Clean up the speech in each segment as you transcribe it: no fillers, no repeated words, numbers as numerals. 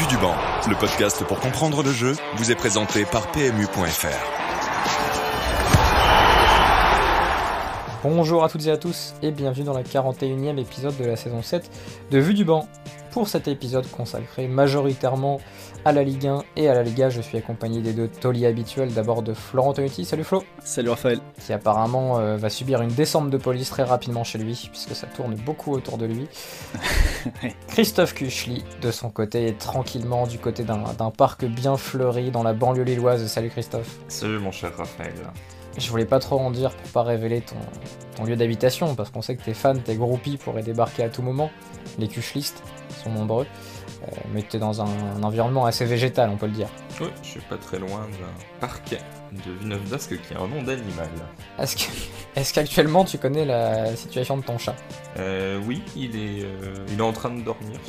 Vue du banc, le podcast pour comprendre le jeu, vous est présenté par PMU.fr. Bonjour à toutes et à tous et bienvenue dans le 41e épisode de la saison 7 de Vue du banc. Pour cet épisode consacré majoritairement à la Ligue 1 et à la Liga, je suis accompagné des deux tauliers habituels, d'abord de Florent Tonuti. Salut Flo. Salut Raphaël. Qui apparemment va subir une descente de police très rapidement chez lui, puisque ça tourne beaucoup autour de lui. Christophe Kuchli, de son côté, est tranquillement du côté d'un parc bien fleuri dans la banlieue lilloise. Salut Christophe. Salut mon cher Raphaël. Je voulais pas trop en dire pour pas révéler ton lieu d'habitation, parce qu'on sait que tes fans, tes groupies pourraient débarquer à tout moment. Les Kuchlistes sont nombreux, mais t'es dans un environnement assez végétal, on peut le dire. Oui, je suis pas très loin d'un parc de Villeneuve d'Ascq qui a un nom d'animal. Est-ce qu'actuellement tu connais la situation de ton chat ? Oui, il est en train de dormir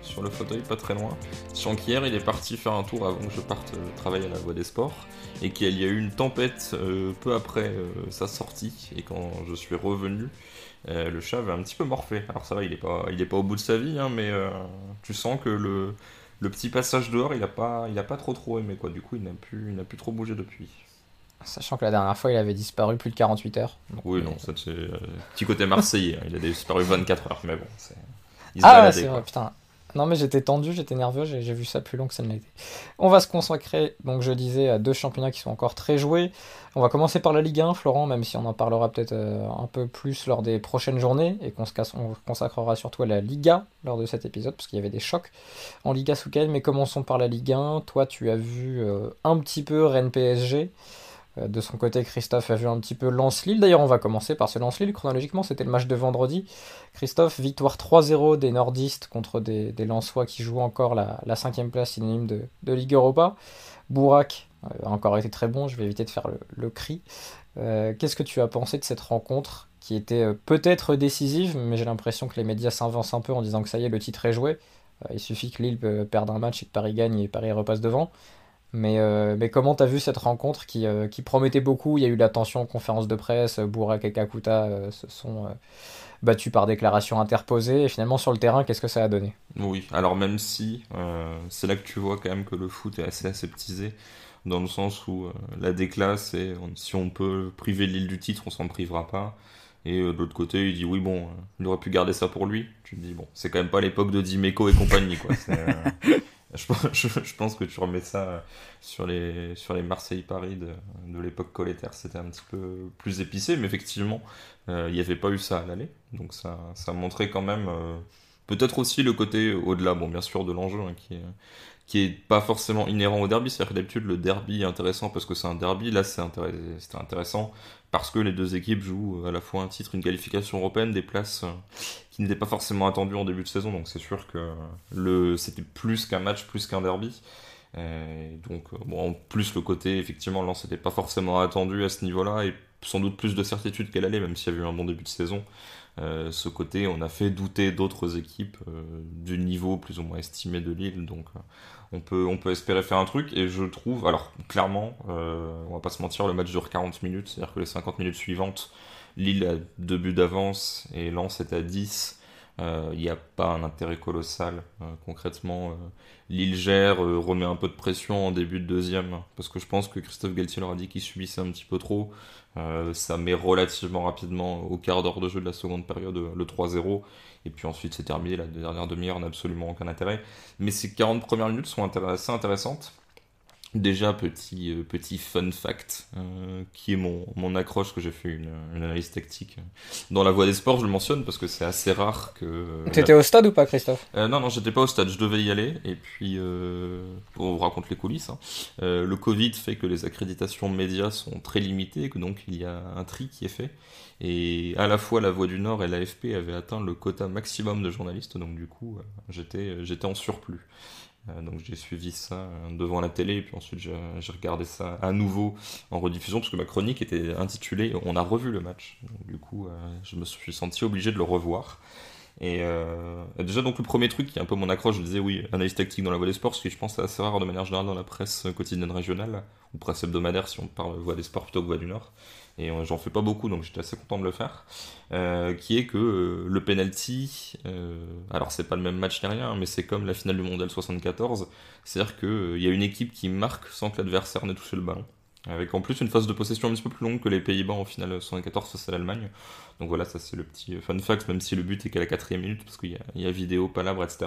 sur le fauteuil, pas très loin. Sachant qu'hier, il est parti faire un tour avant que je parte travailler à la Voie des Sports, et qu'il y a eu une tempête peu après sa sortie, et quand je suis revenu, le chat avait un petit peu morflé. Alors ça va, il est pas au bout de sa vie, hein, mais tu sens que le petit passage dehors, il a pas trop aimé, quoi. Du coup, il n'a plus trop bougé depuis. Sachant que la dernière fois, il avait disparu plus de 48 heures. Donc, oui, non, ça c'est petit côté marseillais. Il a disparu 24 heures, mais bon, il se Ah, baladait, c'est quoi. vrai, putain. Non, mais j'étais tendu, j'étais nerveux, j'ai vu ça plus long que ça ne l'était. On va se consacrer, donc je disais, à deux championnats qui sont encore très joués. On va commencer par la Ligue 1, Florent, même si on en parlera peut-être un peu plus lors des prochaines journées, et on consacrera surtout à la Liga lors de cet épisode, parce qu'il y avait des chocs en Liga ce week-end. Mais commençons par la Ligue 1. Toi, tu as vu un petit peu Rennes PSG. De son côté, Christophe a vu un petit peu Lens-Lille. D'ailleurs, on va commencer par ce Lens-Lille. Chronologiquement, c'était le match de vendredi. Christophe, victoire 3-0 des nordistes contre des Lensois qui jouent encore la 5ème place synonyme de Ligue Europa. Bourak a encore été très bon, je vais éviter de faire le cri. Qu'est-ce que tu as pensé de cette rencontre qui était peut-être décisive, mais j'ai l'impression que les médias s'invencent un peu en disant que ça y est, le titre est joué. Il suffit que Lille perde un match et que Paris gagne et Paris repasse devant. Mais comment t'as vu cette rencontre qui promettait beaucoup? Il y a eu la tension en conférence de presse, Bourak et Kakuta se sont battus par déclaration interposée, et finalement sur le terrain, qu'est-ce que ça a donné? Oui, alors même si c'est là que tu vois quand même que le foot est assez aseptisé, dans le sens où la décla, c'est si on peut priver Lille du titre, on s'en privera pas. Et de l'autre côté, il dit oui, bon, il aurait pu garder ça pour lui. Tu te dis, bon, c'est quand même pas l'époque de Dimeco et compagnie, quoi. Je pense que tu remets ça sur les Marseille-Paris de l'époque Colletter, c'était un petit peu plus épicé, mais effectivement, il n'y avait pas eu ça à l'aller. Donc ça montrait quand même peut-être aussi le côté au-delà, bon, bien sûr, de l'enjeu, hein, qui est pas forcément inhérent au derby. C'est-à-dire que d'habitude, le derby est intéressant parce que c'est un derby. Là, c'était intéressant parce que les deux équipes jouent à la fois un titre, une qualification européenne, des places qui n'étaient pas forcément attendues en début de saison. Donc c'est sûr que c'était plus qu'un match, plus qu'un derby. Donc bon, en plus, le côté, effectivement, Lens n'était pas forcément attendu à ce niveau-là, et sans doute plus de certitude qu'elle allait, même s'il y avait eu un bon début de saison. Ce côté, on a fait douter d'autres équipes du niveau plus ou moins estimé de Lille, donc on peut espérer faire un truc. Et je trouve, alors clairement, on va pas se mentir, le match dure 40 minutes, c'est-à-dire que les 50 minutes suivantes, Lille a 2 buts d'avance et Lens est à 10. Il n'y a pas un intérêt colossal, concrètement. Lille gère, remet un peu de pression en début de deuxième, parce que je pense que Christophe Galtier leur a dit qu'il subissait un petit peu trop. Ça met relativement rapidement au quart d'heure de jeu de la seconde période le 3-0, et puis ensuite c'est terminé. La dernière demi-heure n'a absolument aucun intérêt, mais ces 40 premières minutes sont assez intéressantes. Déjà, petit fun fact, qui est mon accroche, que j'ai fait une analyse tactique dans la Voie des Sports, je le mentionne parce que c'est assez rare que... T'étais au stade ou pas, Christophe? Non, j'étais pas au stade, je devais y aller, et puis on vous raconte les coulisses, hein. Le Covid fait que les accréditations médias sont très limitées, que donc il y a un tri qui est fait, et à la fois la Voix du Nord et l'AFP avaient atteint le quota maximum de journalistes, donc du coup j'étais en surplus. Donc j'ai suivi ça devant la télé, et puis ensuite j'ai regardé ça à nouveau en rediffusion, parce que ma chronique était intitulée « On a revu le match ». Donc du coup je me suis senti obligé de le revoir. Et déjà, donc le premier truc qui est un peu mon accroche, je disais oui, analyse tactique dans la Voix des Sports, ce qui je pense c'est assez rare de manière générale dans la presse quotidienne régionale, ou presse hebdomadaire si on parle Voix des Sports plutôt que Voix du Nord. Et j'en fais pas beaucoup, donc j'étais assez content de le faire. Qui est que le penalty, alors c'est pas le même match ni rien, mais c'est comme la finale du Mondial 74, c'est-à-dire qu'il y a une équipe qui marque sans que l'adversaire n'ait touché le ballon. Avec en plus une phase de possession un petit peu plus longue que les Pays-Bas en finale 74 face à l'Allemagne. Donc voilà, ça c'est le petit fun fact, même si le but est qu'à la 4e minute, parce il y a vidéo, palabre, etc.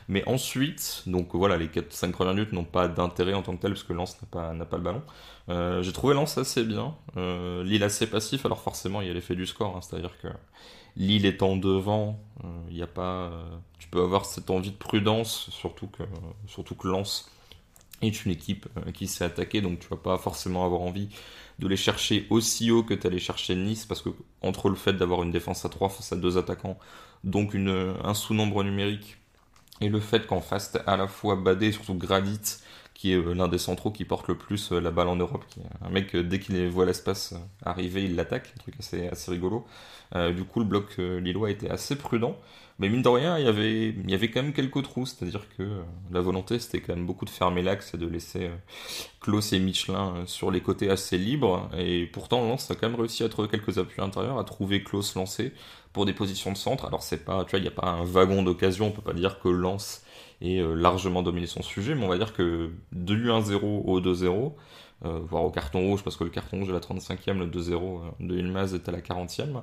Mais ensuite, donc voilà, les 4-5 premières minutes n'ont pas d'intérêt en tant que tel, parce que Lens n'a pas le ballon. J'ai trouvé Lens assez bien, Lille assez passif, alors forcément il y a l'effet du score, hein, c'est-à-dire que Lille étant devant, il y a pas, tu peux avoir cette envie de prudence, surtout que Lens est une équipe qui s'est attaquée, donc tu vas pas forcément avoir envie de les chercher aussi haut que tu allais chercher Nice, parce que entre le fait d'avoir une défense à 3 face à 2 attaquants, donc un sous-nombre numérique, et le fait qu'en face t'as à la fois Badé et surtout Gradit, qui est l'un des centraux qui porte le plus la balle en Europe, qui est un mec, dès qu'il voit l'espace arriver, il l'attaque, un truc assez rigolo. Du coup, le bloc lillois était assez prudent. Mais mine de rien, il y avait quand même quelques trous, c'est-à-dire que la volonté c'était quand même beaucoup de fermer l'axe et de laisser Klose et Michelin sur les côtés assez libres, et pourtant Lens a quand même réussi à trouver quelques appuis intérieurs, à trouver Klose lancé pour des positions de centre. Alors c'est pas, tu vois, il n'y a pas un wagon d'occasion, on peut pas dire que Lens ait largement dominé son sujet, mais on va dire que de l'1-0 au 2-0, voire au carton rouge, parce que le carton rouge est à la 35e, le 2-0 de Yilmaz est à la 40e,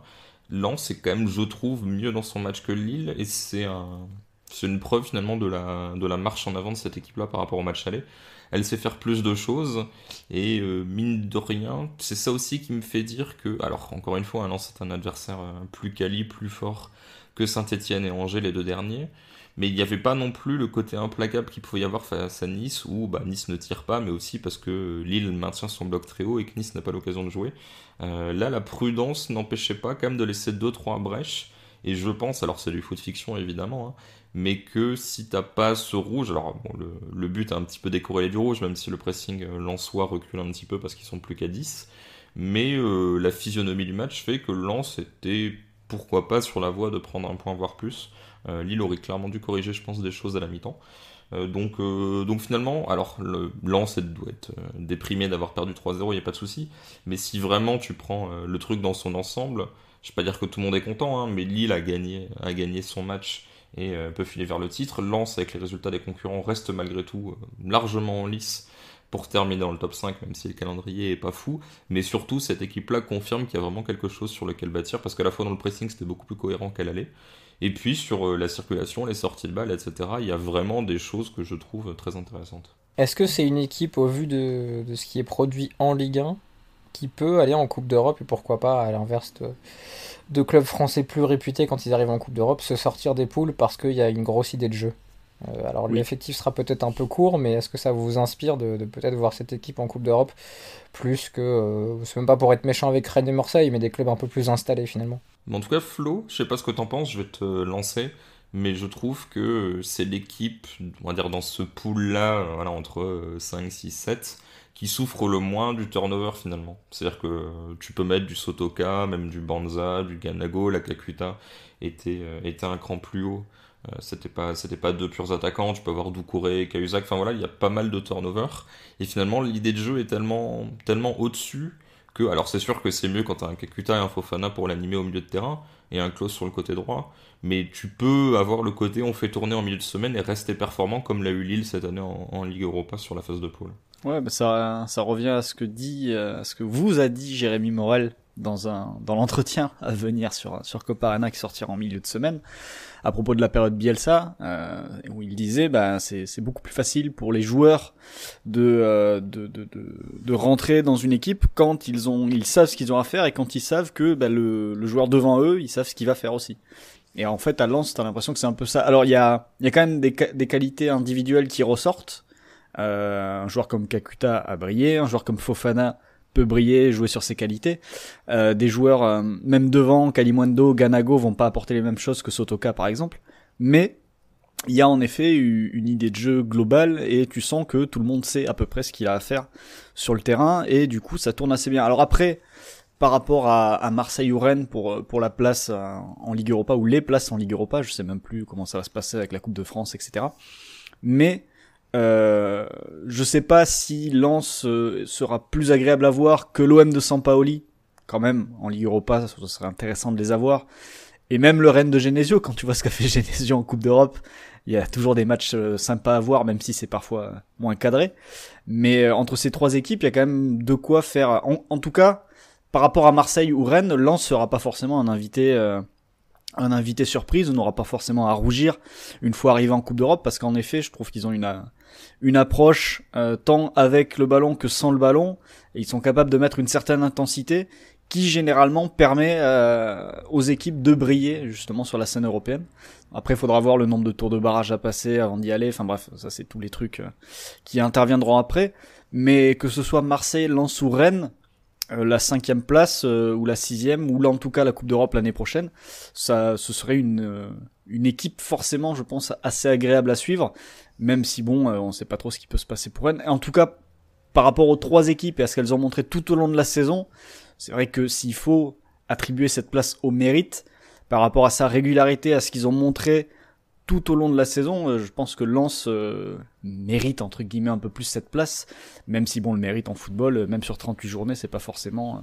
Lens est quand même, je trouve, mieux dans son match que Lille, et c'est une preuve finalement de la marche en avant de cette équipe-là par rapport au match aller. Elle sait faire plus de choses, et mine de rien, c'est ça aussi qui me fait dire que, alors encore une fois, Lens est un adversaire plus quali, plus fort que Saint-Etienne et Angers, les deux derniers, mais il n'y avait pas non plus le côté implacable qu'il pouvait y avoir face à Nice, où Nice ne tire pas, mais aussi parce que Lille maintient son bloc très haut et que Nice n'a pas l'occasion de jouer. Là, la prudence n'empêchait pas quand même de laisser 2-3 brèches, et je pense, alors c'est du foot fiction évidemment, hein, mais que si t'as pas ce rouge, alors bon, le but a un petit peu décorrélé du rouge, même si le pressing lensois recule un petit peu parce qu'ils sont plus qu'à 10, mais la physionomie du match fait que Lens était, pourquoi pas, sur la voie de prendre un point voire plus. Lille aurait clairement dû corriger, je pense, des choses à la mi-temps. Donc finalement, alors Lens doit être déprimé d'avoir perdu 3-0, il n'y a pas de souci, mais si vraiment tu prends le truc dans son ensemble, je ne vais pas dire que tout le monde est content, hein, mais Lille a gagné son match et peut filer vers le titre. Lens, avec les résultats des concurrents, reste malgré tout largement en lice pour terminer dans le top 5, même si le calendrier est pas fou, mais surtout cette équipe-là confirme qu'il y a vraiment quelque chose sur lequel bâtir, parce qu'à la fois dans le pressing c'était beaucoup plus cohérent qu'elle allait, et puis sur la circulation, les sorties de balles, etc., il y a vraiment des choses que je trouve très intéressantes. Est-ce que c'est une équipe, au vu de ce qui est produit en Ligue 1, qui peut aller en Coupe d'Europe, et pourquoi pas, à l'inverse de clubs français plus réputés quand ils arrivent en Coupe d'Europe, se sortir des poules parce qu'il y a une grosse idée de jeu? Alors Oui. l'effectif sera peut-être un peu court, mais est-ce que ça vous inspire de peut-être voir cette équipe en Coupe d'Europe plus que, c'est même pas pour être méchant avec Rennes et Marseille, mais des clubs un peu plus installés finalement? Mais en tout cas, Flo, je sais pas ce que t'en penses, je vais te lancer, mais je trouve que c'est l'équipe, on va dire dans ce pool-là, voilà, entre 5, 6, 7, qui souffre le moins du turnover finalement. C'est-à-dire que tu peux mettre du Sotoka, même du Banza, du Ganago, la Kakuta était un cran plus haut. C'était pas deux purs attaquants, tu peux avoir Doucouré, Cahuzac, enfin voilà, il y a pas mal de turnover. Et finalement, l'idée de jeu est tellement au-dessus que, alors c'est sûr que c'est mieux quand t'as un Kakuta et un Fofana pour l'animer au milieu de terrain, et un Klose sur le côté droit, mais tu peux avoir le côté on fait tourner en milieu de semaine et rester performant comme l'a eu Lille cette année en Ligue Europa sur la phase de poule. Ouais, bah ça revient à ce que vous a dit Jérémy Morel dans l'entretien à venir sur Copa Arena qui sortira en milieu de semaine à propos de la période Bielsa, où il disait c'est beaucoup plus facile pour les joueurs de rentrer dans une équipe quand ils savent ce qu'ils ont à faire et quand ils savent que le joueur devant eux, ils savent ce qu'il va faire aussi. Et en fait à Lens, t'as l'impression que c'est un peu ça. Alors il y a quand même des qualités individuelles qui ressortent. Un joueur comme Kakuta a brillé, un joueur comme Fofana peut briller, jouer sur ses qualités. Des joueurs, même devant, Kalimundo, Ganago vont pas apporter les mêmes choses que Sotoka par exemple, mais il y a en effet une idée de jeu globale et tu sens que tout le monde sait à peu près ce qu'il a à faire sur le terrain et du coup ça tourne assez bien. Alors après, par rapport à Marseille ou Rennes pour la place en Ligue Europa, ou les places en Ligue Europa, je sais même plus comment ça va se passer avec la Coupe de France, etc. Mais je sais pas si Lens sera plus agréable à voir que l'OM de Sampaoli. Quand même, en Ligue Europa, ça serait intéressant de les avoir. Et même le Rennes de Genesio, quand tu vois ce qu'a fait Genesio en Coupe d'Europe, il y a toujours des matchs sympas à voir, même si c'est parfois moins cadré. Mais entre ces trois équipes, il y a quand même de quoi faire. En tout cas, par rapport à Marseille ou Rennes, Lens sera pas forcément un invité surprise, on n'aura pas forcément à rougir une fois arrivé en Coupe d'Europe, parce qu'en effet, je trouve qu'ils ont une approche tant avec le ballon que sans le ballon, et ils sont capables de mettre une certaine intensité qui généralement permet aux équipes de briller justement sur la scène européenne. Après, il faudra voir le nombre de tours de barrage à passer avant d'y aller. Enfin bref, ça c'est tous les trucs qui interviendront après. Mais que ce soit Marseille, Lens ou Rennes, la 5e place ou la 6e, ou là en tout cas la Coupe d'Europe l'année prochaine, ce serait une équipe forcément, je pense, assez agréable à suivre. Même si bon, on sait pas trop ce qui peut se passer pour Rennes. Et en tout cas, par rapport aux trois équipes et à ce qu'elles ont montré tout au long de la saison, c'est vrai que s'il faut attribuer cette place au mérite, par rapport à sa régularité, à ce qu'ils ont montré tout au long de la saison, je pense que Lens mérite entre guillemets un peu plus cette place, même si bon, le mérite en football, même sur 38 journées, c'est pas forcément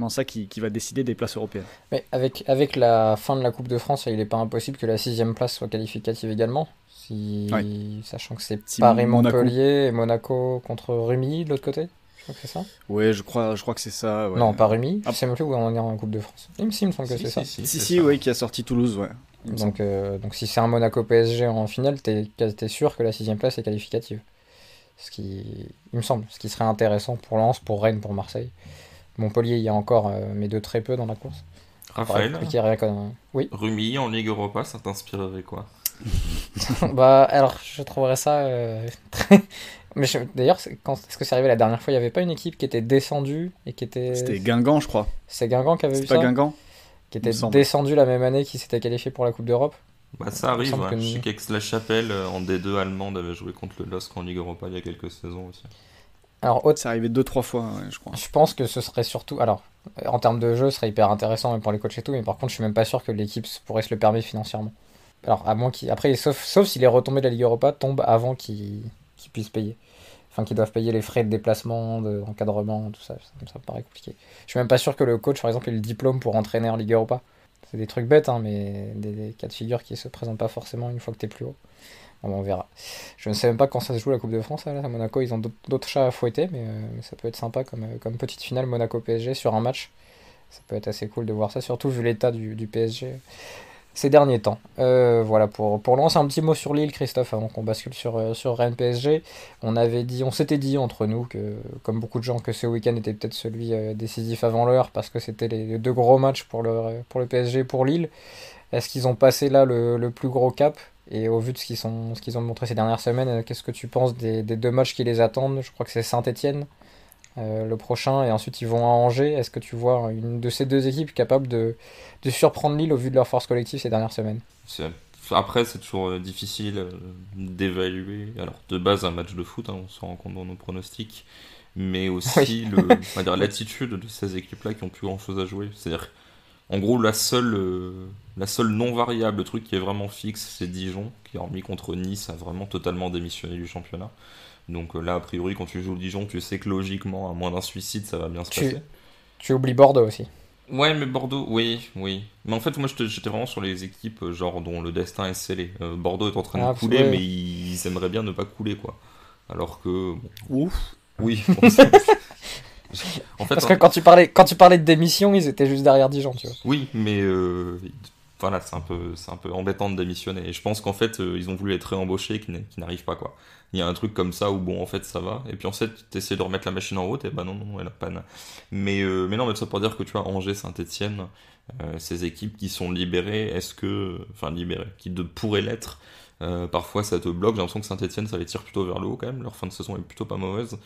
ça qui va décider des places européennes. Mais avec la fin de la Coupe de France, il n'est pas impossible que la 6e place soit qualificative également. Oui. Sachant que c'est Si Paris-Montpellier et Monaco contre Rumi de l'autre côté. Je crois que c'est ça. Ouais, je crois que c'est ça. Ouais. Non, pas Rumi. Je sais même plus où on est en Coupe de France. Il me semble que c'est ça. Si, oui, qui a sorti Toulouse, ouais. Donc si c'est un Monaco PSG en finale, t'es sûr que la 6e place est qualificative. Il me semble. Ce qui serait intéressant pour Lens, pour Rennes, pour Marseille. Montpellier, il y a encore, mais de très peu dans la course. Raphaël, oui. Rumi en Ligue Europa, ça t'inspirerait quoi? Bah, alors, je trouverais ça très... Mais d'ailleurs, est-ce que c'est arrivé la dernière fois? Il n'y avait pas une équipe qui était descendue et qui était... C'était Guingamp, je crois. C'est Guingamp qui avait eu ça? C'est pas Guingamp? Qui était descendu la même année qui s'était qualifié pour la Coupe d'Europe? Bah ça arrive, ouais. Je sais qu'Aix-la-Chapelle en D2 allemande avait joué contre le LOSC en Ligue Europa il y a quelques saisons aussi. Alors, c'est arrivé 2-3 fois, ouais, je crois. Je pense que ce serait surtout... Alors, en termes de jeu, ce serait hyper intéressant même pour les coachs et tout, mais par contre, je suis même pas sûr que l'équipe pourrait se le permettre financièrement. Alors, à moins qu'il... Après, sauf si les retombées de la Ligue Europa tombent avant qu'ils puissent payer. Enfin, qu'ils doivent payer les frais de déplacement, d'encadrement, tout ça. Ça me paraît compliqué. Je suis même pas sûr que le coach, par exemple, ait le diplôme pour entraîner en Ligue Europa. C'est des trucs bêtes, hein, mais des cas de figure qui se présentent pas forcément une fois que t'es plus haut. Bon, on verra. Je ne sais même pas quand ça se joue la Coupe de France. Là, à Monaco, ils ont d'autres chats à fouetter, mais ça peut être sympa comme petite finale Monaco-PSG sur un match. Ça peut être assez cool de voir ça, surtout vu l'état du PSG ces derniers temps. Voilà, pour lancer un petit mot sur Lille, Christophe, avant qu'on bascule sur Rennes PSG. On s'était dit entre nous, que comme beaucoup de gens, que ce week-end était peut-être celui décisif avant l'heure, parce que c'était les deux gros matchs pour le PSG, pour Lille. Est-ce qu'ils ont passé là le plus gros cap? Et au vu de ce qu'ils ont montré ces dernières semaines, qu'est-ce que tu penses des deux matchs qui les attendent? Je crois que c'est Saint-Etienne le prochain, et ensuite ils vont à Angers. Est-ce que tu vois une de ces deux équipes capable de surprendre Lille au vu de leur force collective ces dernières semaines? Après, c'est toujours difficile d'évaluer. Alors, de base, un match de foot, hein, on s'en rend compte dans nos pronostics, mais aussi on va dire, l'attitude de ces équipes-là qui ont plus grand-chose à jouer. C'est-à-dire, en gros, la seule non variable, le truc qui est vraiment fixe, c'est Dijon, qui, hormis contre Nice, a vraiment totalement démissionné du championnat. Donc là, a priori, quand tu joues Dijon, tu sais que logiquement, à moins d'un suicide, ça va bien se passer. Tu oublies Bordeaux aussi. Ouais, mais Bordeaux, oui. Mais en fait, moi, j'étais vraiment sur les équipes genre dont le destin est scellé. Bordeaux est en train de couler, mais ils aimeraient bien ne pas couler, quoi. Alors que... Bon, ouf. Oui, en fait, parce que quand tu parlais de démission, ils étaient juste derrière Dijon, tu vois. Oui, mais voilà, c'est un peu embêtant de démissionner. Et je pense qu'en fait, ils ont voulu être réembauchés et qu'ils n'arrivent pas, quoi. Il y a un truc comme ça où, bon, en fait, ça va. Et puis, en fait, tu essaies de remettre la machine en route, et bah non, elle a panne. Mais non, mais ça pour dire que, tu vois, Angers, Saint-Etienne, ces équipes qui sont libérées, qui pourraient l'être, parfois ça te bloque. J'ai l'impression que Saint-Etienne, ça les tire plutôt vers le haut, quand même. Leur fin de saison est plutôt pas mauvaise.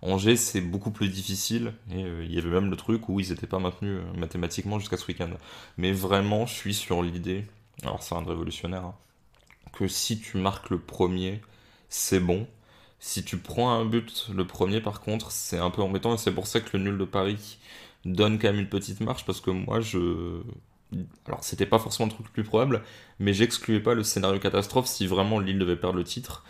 Angers, c'est beaucoup plus difficile, et il y avait même le truc où ils n'étaient pas maintenus mathématiquement jusqu'à ce week-end. Mais vraiment, je suis sur l'idée, alors c'est un révolutionnaire, hein, que si tu marques le premier, c'est bon. Si tu prends un but le premier, par contre, c'est un peu embêtant, et c'est pour ça que le nul de Paris donne quand même une petite marche parce que moi, alors c'était pas forcément le truc le plus probable, mais j'excluais pas le scénario catastrophe si vraiment Lille devait perdre le titre.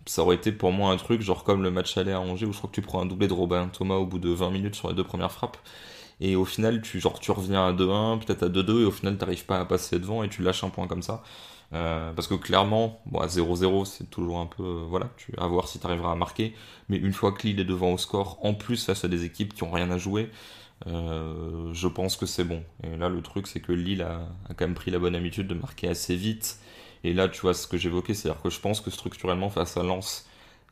Ça aurait été pour moi un truc genre comme le match aller à Angers où je crois que tu prends un doublé de Robin Thomas au bout de 20 minutes sur les 2 premières frappes. Et au final, tu reviens à 2-1, peut-être à 2-2, et au final, t'arrives pas à passer devant et tu lâches un point comme ça. Parce que clairement, bon, à 0-0, c'est toujours un peu, voilà, à voir si t'arriveras à marquer. Mais une fois que Lille est devant au score, en plus face à des équipes qui ont rien à jouer, je pense que c'est bon. Et là, le truc, c'est que Lille a quand même pris la bonne habitude de marquer assez vite. Et là, tu vois ce que j'évoquais, c'est-à-dire que je pense que structurellement, face à Lens,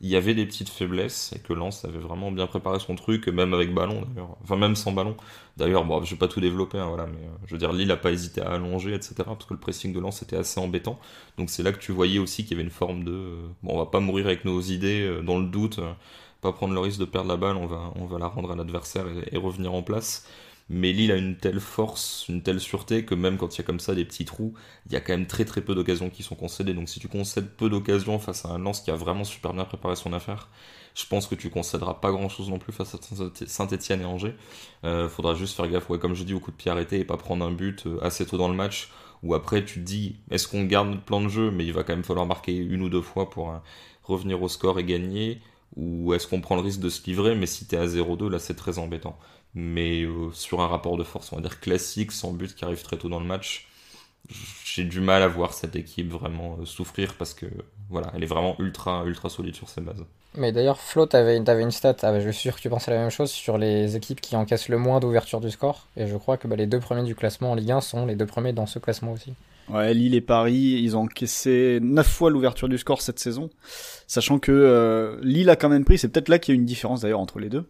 il y avait des petites faiblesses et que Lens avait vraiment bien préparé son truc, même avec ballon d'ailleurs, enfin même sans ballon. D'ailleurs, bon, je vais pas tout développer, hein, voilà, mais je veux dire, Lille a pas hésité à allonger, etc. Parce que le pressing de Lens était assez embêtant. Donc c'est là que tu voyais aussi qu'il y avait une forme de, bon, on va pas mourir avec nos idées dans le doute, pas prendre le risque de perdre la balle, on va la rendre à l'adversaire et revenir en place. Mais Lille a une telle force, une telle sûreté que même quand il y a comme ça des petits trous, il y a quand même très très peu d'occasions qui sont concédées. Donc si tu concèdes peu d'occasions face à un Lens qui a vraiment super bien préparé son affaire, je pense que tu concéderas pas grand chose non plus face à Saint-Etienne et Angers. Faudra juste faire gaffe, ouais, comme je dis, au coup de pied arrêté et pas prendre un but assez tôt dans le match. Ou après tu te dis, est-ce qu'on garde notre plan de jeu, mais il va quand même falloir marquer 1 ou 2 fois pour revenir au score et gagner. Ou est-ce qu'on prend le risque de se livrer, mais si t'es à 0-2, là c'est très embêtant. Mais sur un rapport de force, on va dire classique, sans but qui arrive très tôt dans le match, j'ai du mal à voir cette équipe vraiment souffrir parce que voilà, elle est vraiment ultra ultra solide sur ses bases. Mais d'ailleurs, Flo, t'avais une stat, je suis sûr que tu pensais la même chose, sur les équipes qui encaissent le moins d'ouverture du score. Et je crois que les 2 premiers du classement en Ligue 1 sont les 2 premiers dans ce classement aussi. Ouais, Lille et Paris, ils ont encaissé 9 fois l'ouverture du score cette saison. Sachant que Lille a quand même pris, c'est peut-être là qu'il y a une différence d'ailleurs entre les deux.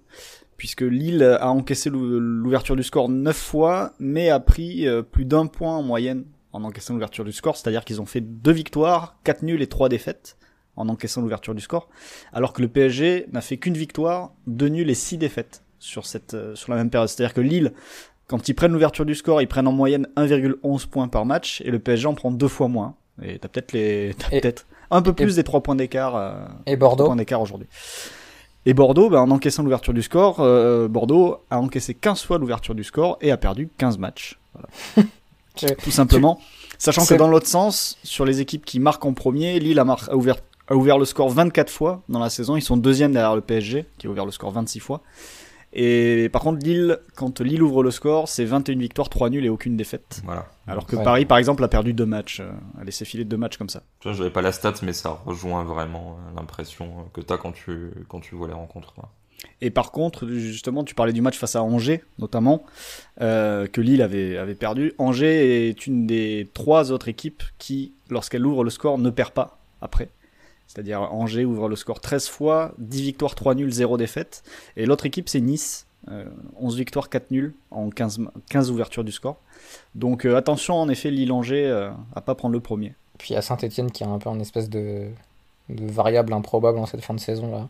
Puisque Lille a encaissé l'ouverture du score 9 fois, mais a pris plus d'1 point en moyenne en encaissant l'ouverture du score. C'est-à-dire qu'ils ont fait 2 victoires, 4 nuls et 3 défaites en encaissant l'ouverture du score. Alors que le PSG n'a fait qu'une victoire, 2 nuls et 6 défaites sur la même période. C'est-à-dire que Lille, quand ils prennent l'ouverture du score, ils prennent en moyenne 1,11 points par match, et le PSG en prend 2 fois moins. Et t'as peut-être un peu plus des 3 points d'écart. Et Bordeaux 3 points d'écart aujourd'hui. Et Bordeaux, en encaissant l'ouverture du score, Bordeaux a encaissé 15 fois l'ouverture du score et a perdu 15 matchs. Voilà. Tout simplement. Sachant que dans l'autre sens, sur les équipes qui marquent en premier, Lille a ouvert le score 24 fois dans la saison. Ils sont deuxième derrière le PSG, qui a ouvert le score 26 fois. Et par contre, quand Lille ouvre le score, c'est 21 victoires, 3 nuls et aucune défaite. Voilà. Alors que Paris, par exemple, a perdu 2 matchs, a laissé filer 2 matchs comme ça. Tu vois, j'avais pas la stat, mais ça rejoint vraiment l'impression que t'as quand tu vois les rencontres. Quoi. Et par contre, justement, tu parlais du match face à Angers, notamment, que Lille avait perdu. Angers est une des 3 autres équipes qui, lorsqu'elle ouvre le score, ne perd pas après. C'est-à-dire Angers ouvre le score 13 fois, 10 victoires, 3 nuls, 0 défaite. Et l'autre équipe, c'est Nice, 11 victoires, 4 nuls en 15 ouvertures du score. Donc attention, en effet, Lille-Angers à pas prendre le premier. Puis il y a Saint-Etienne qui est un peu une espèce de variable improbable en cette fin de saison-là.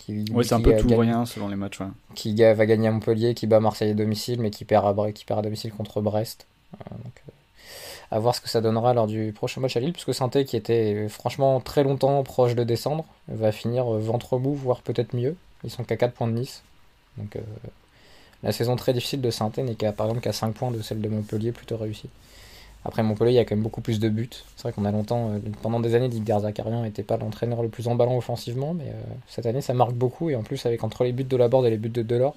Oui, c'est un peu tout ou rien selon les matchs. Ouais. Qui va gagner à Montpellier, qui bat Marseille à domicile, mais qui perd à domicile contre Brest. À voir ce que ça donnera lors du prochain match à Lille, puisque Saint-Etienne, qui était franchement très longtemps proche de descendre, va finir ventre mou, voire peut-être mieux. Ils sont qu'à 4 points de Nice. Donc la saison très difficile de Saint-Etienne n'est par exemple qu'à 5 points de celle de Montpellier, plutôt réussie. Après Montpellier, il y a quand même beaucoup plus de buts. C'est vrai qu'on a longtemps, pendant des années, dit que Derzakarian n'était pas l'entraîneur le plus emballant offensivement, mais cette année ça marque beaucoup, et en plus avec entre les buts de Laborde et les buts de Delors,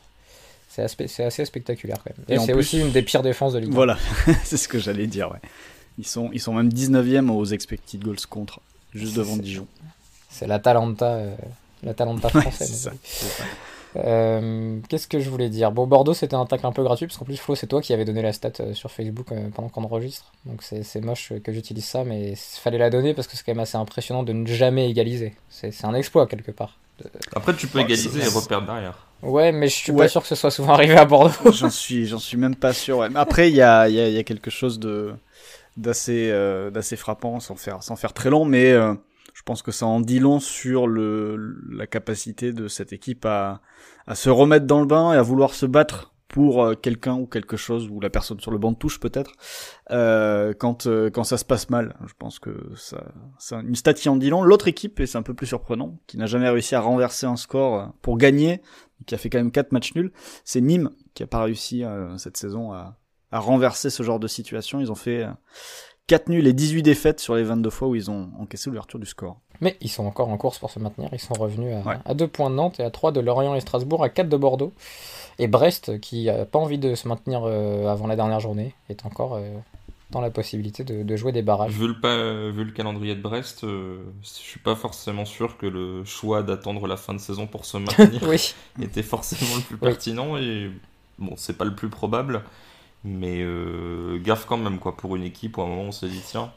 c'est assez spectaculaire quand même. Et c'est aussi une des pires défenses de Ligue 1. Voilà, c'est ce que j'allais dire, ouais. Ils sont même 19e aux expected goals contre, juste devant Dijon. C'est l'Atalanta française. Ouais, c'est ça. Qu'est-ce que je voulais dire? Bon, Bordeaux, c'était un tacle un peu gratuit, parce qu'en plus, Flo, c'est toi qui avais donné la stat sur Facebook pendant qu'on enregistre. Donc c'est moche que j'utilise ça, mais il fallait la donner parce que c'est quand même assez impressionnant de ne jamais égaliser. C'est un exploit quelque part. Après, tu peux égaliser et reperdre derrière. Ouais, mais je suis pas sûr que ce soit souvent arrivé à Bordeaux. J'en suis même pas sûr. Ouais. Mais après, il y a quelque chose d'assez frappant, sans faire très long, mais je pense que ça en dit long sur la capacité de cette équipe à se remettre dans le bain et à vouloir se battre pour quelqu'un ou quelque chose, ou la personne sur le banc de touche peut-être, quand ça se passe mal. Je pense que c'est une stat qui en dit long. L'autre équipe, et c'est un peu plus surprenant, qui n'a jamais réussi à renverser un score pour gagner, qui a fait quand même 4 matchs nuls, c'est Nîmes, qui a pas réussi cette saison à renverser ce genre de situation. Ils ont fait 4 nuls et 18 défaites sur les 22 fois où ils ont encaissé l'ouverture du score. Mais ils sont encore en course pour se maintenir. Ils sont revenus à 2 points de Nantes et à 3 de Lorient et Strasbourg, à 4 de Bordeaux. Et Brest, qui n'a pas envie de se maintenir avant la dernière journée, est encore dans la possibilité de jouer des barrages. Vu le calendrier de Brest, je suis pas forcément sûr que le choix d'attendre la fin de saison pour se maintenir Oui. était forcément le plus pertinent. Et bon, c'est pas le plus probable, mais gaffe quand même, quoi, pour une équipe où à un moment on s'est dit tiens,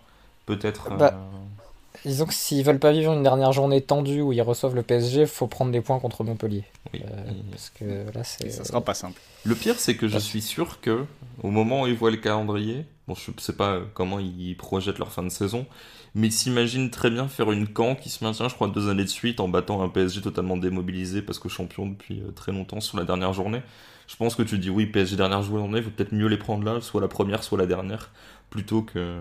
peut-être. Disons que s'ils veulent pas vivre une dernière journée tendue où ils reçoivent le PSG, faut prendre des points contre Montpellier. Oui. Parce que là, ça sera pas simple. Le pire, c'est que je suis sûr que au moment où ils voient le calendrier, bon, je sais pas comment ils projettent leur fin de saison, mais ils s'imaginent très bien faire une Caen qui se maintient, je crois, 2 années de suite en battant un PSG totalement démobilisé parce que champion depuis très longtemps sur la dernière journée. Je pense que tu dis oui, PSG dernière journée, il faut peut-être mieux les prendre là, soit la première, soit la dernière, plutôt que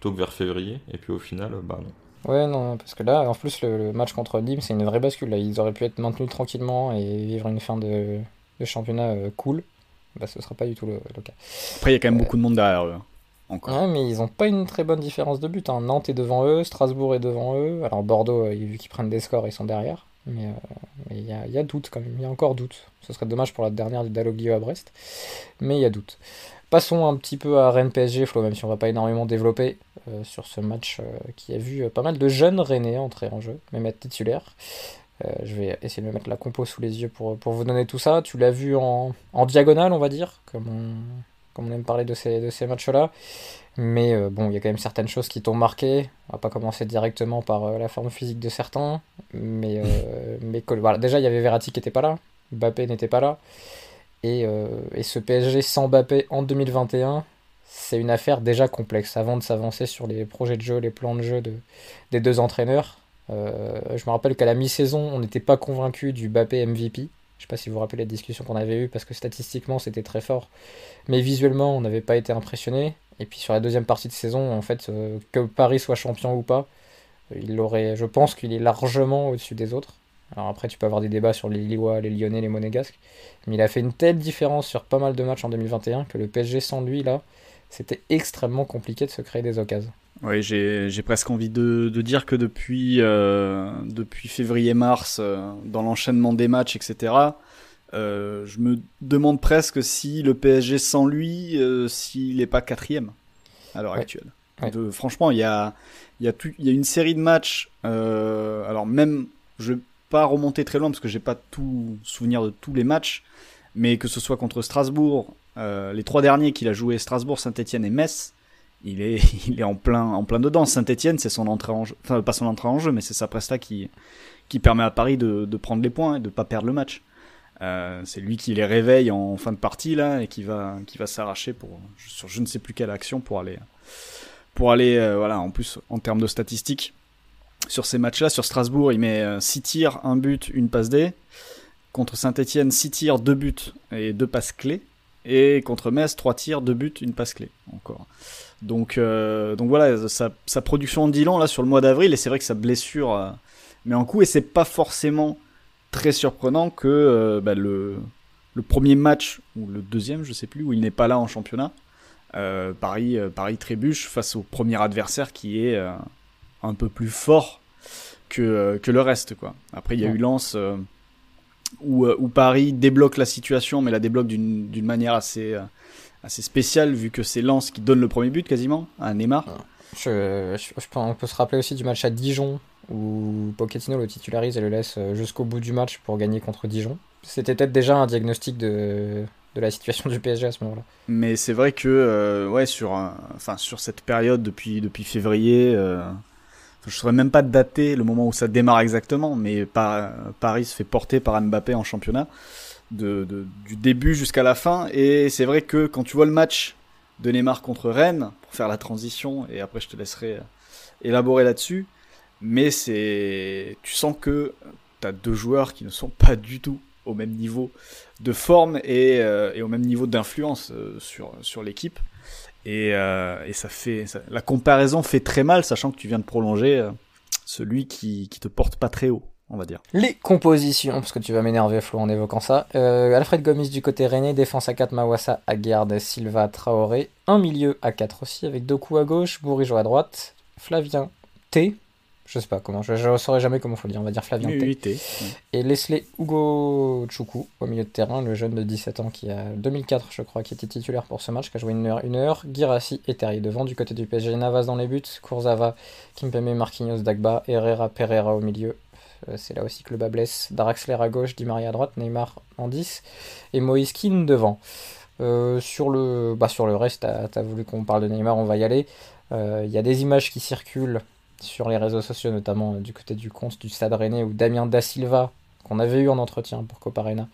vers février. Et puis au final, bah non. Ouais, non, parce que là, en plus, le match contre Nîmes, c'est une vraie bascule. Là. Ils auraient pu être maintenus tranquillement et vivre une fin de championnat cool. Bah, ce sera pas du tout le cas. Après, il y a quand même beaucoup de monde derrière eux. Encore. Ouais, mais ils ont pas une très bonne différence de but. Nantes est devant eux, Strasbourg est devant eux. Alors Bordeaux, vu qu'ils prennent des scores, ils sont derrière. Mais il y a doute quand même. Il y a encore doute. Ce serait dommage pour la dernière du Dalloglio à Brest. Mais il y a doute. Passons un petit peu à Rennes-PSG, Flo, même si on va pas énormément développer sur ce match qui a vu pas mal de jeunes Rennais entrer en jeu, même être titulaires. Je vais essayer de me mettre la compo sous les yeux pour vous donner tout ça. Tu l'as vu en diagonale, on va dire, comme on aime parler de ces matchs-là. Mais bon, il y a quand même certaines choses qui t'ont marqué. On va pas commencer directement par la forme physique de certains. Mais voilà. Déjà, il y avait Verratti qui n'était pas là. Mbappé n'était pas là. Et ce PSG sans Mbappé en 2021, c'est une affaire déjà complexe. Avant de s'avancer sur les projets de jeu, les plans de jeu des deux entraîneurs, je me rappelle qu'à la mi-saison, on n'était pas convaincu du Mbappé MVP. Je ne sais pas si vous vous rappelez les discussions qu'on avait eues, parce que statistiquement, c'était très fort. Mais visuellement, on n'avait pas été impressionné. Et puis sur la deuxième partie de saison, en fait, que Paris soit champion ou pas, je pense qu'il est largement au-dessus des autres. Alors après, tu peux avoir des débats sur les Lillois, les Lyonnais, les Monégasques. Mais il a fait une telle différence sur pas mal de matchs en 2021 que le PSG sans lui, là, c'était extrêmement compliqué de se créer des occasions. Oui, j'ai presque envie de dire que depuis février-mars, dans l'enchaînement des matchs, etc., je me demande presque si le PSG sans lui, s'il n'est pas 4e à l'heure actuelle. Ouais. Franchement, il y a une série de matchs, alors même, je pas remonter très loin parce que j'ai pas tout souvenir de tous les matchs, mais que ce soit contre Strasbourg, les 3 derniers qu'il a joué, Strasbourg, Saint-Etienne et Metz, il est en plein dedans. Saint-Etienne, c'est son entrée en jeu, enfin pas son entrée en jeu, mais c'est sa presta qui permet à Paris de prendre les points et de pas perdre le match. C'est lui qui les réveille en fin de partie là et qui va s'arracher sur je ne sais plus quelle action pour aller voilà, en plus en termes de statistiques. Sur ces matchs-là, sur Strasbourg, il met 6 tirs, 1 but, 1 passe D. Contre Saint-Etienne, 6 tirs, 2 buts et 2 passes clés. Et contre Metz, 3 tirs, 2 buts, 1 passe clé. Encore. Donc voilà, sa production en dit long là, sur le mois d'avril. Et c'est vrai que sa blessure met en coup. Et c'est pas forcément très surprenant que le premier match, ou le deuxième, je sais plus, où il n'est pas là en championnat, Paris trébuche face au premier adversaire qui est un peu plus fort que le reste, quoi. Après, il y a eu Lens où Paris débloque la situation, mais la débloque d'une manière assez spéciale, vu que c'est Lens qui donne le premier but quasiment à Neymar. On peut se rappeler aussi du match à Dijon, où Pochettino le titularise et le laisse jusqu'au bout du match pour gagner contre Dijon. C'était peut-être déjà un diagnostic de la situation du PSG à ce moment-là. Mais c'est vrai que sur cette période depuis février, je ne saurais même pas dater le moment où ça démarre exactement, mais Paris se fait porter par Mbappé en championnat du début jusqu'à la fin. Et c'est vrai que quand tu vois le match de Neymar contre Rennes, pour faire la transition, et après je te laisserai élaborer là-dessus, mais tu sens que tu as 2 joueurs qui ne sont pas du tout au même niveau de forme et au même niveau d'influence sur l'équipe. Et la comparaison fait très mal, sachant que tu viens de prolonger celui qui te porte pas très haut, on va dire. Les compositions, parce que tu vas m'énerver Flo en évoquant ça. Alfred Gomis du côté rennais, défense à 4, Mawassa à garde, Silva, Traoré, un milieu à 4 aussi, avec Doku à gauche, Bourigeaud à droite, Flavien T, je sais pas comment, je saurais jamais comment faut le dire, on va dire Flavien T. Et Leslie Hugo Choukou au milieu de terrain, le jeune de 17 ans qui a 2004 je crois, qui était titulaire pour ce match, qui a joué une heure, Guirassy et Terrier devant. Du côté du PSG, Navas dans les buts, Kurzawa, Kimpembe, Marquinhos, Dagba, Herrera, Pereira au milieu. C'est là aussi que le bas blesse. Draxler à gauche, Di Maria à droite, Neymar en 10 et Moïse Kean devant. Sur le reste, t'as voulu qu'on parle de Neymar, on va y aller. Il y a des images qui circulent sur les réseaux sociaux, notamment du côté du compte du Stade Rennais, où Damien Da Silva, qu'on avait eu en entretien pour Copa Arena,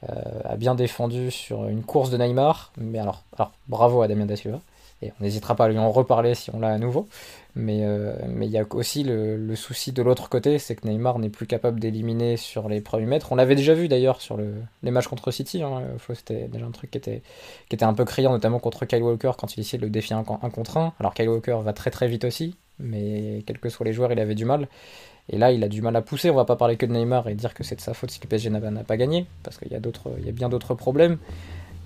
a bien défendu sur une course de Neymar. Mais alors bravo à Damien Da Silva. Et on n'hésitera pas à lui en reparler si on l'a à nouveau. Mais il y a aussi le souci de l'autre côté, c'est que Neymar n'est plus capable d'éliminer sur les premiers mètres. On l'avait déjà vu d'ailleurs sur les matchs contre City. C'était déjà un truc qui était un peu criant, notamment contre Kyle Walker quand il essayait de le défier un contre un. Alors Kyle Walker va très très vite aussi, mais quels que soient les joueurs, il avait du mal. Et là, il a du mal à pousser. On va pas parler que de Neymar et dire que c'est de sa faute si le PSG n'a pas gagné, parce qu'il y a bien d'autres problèmes.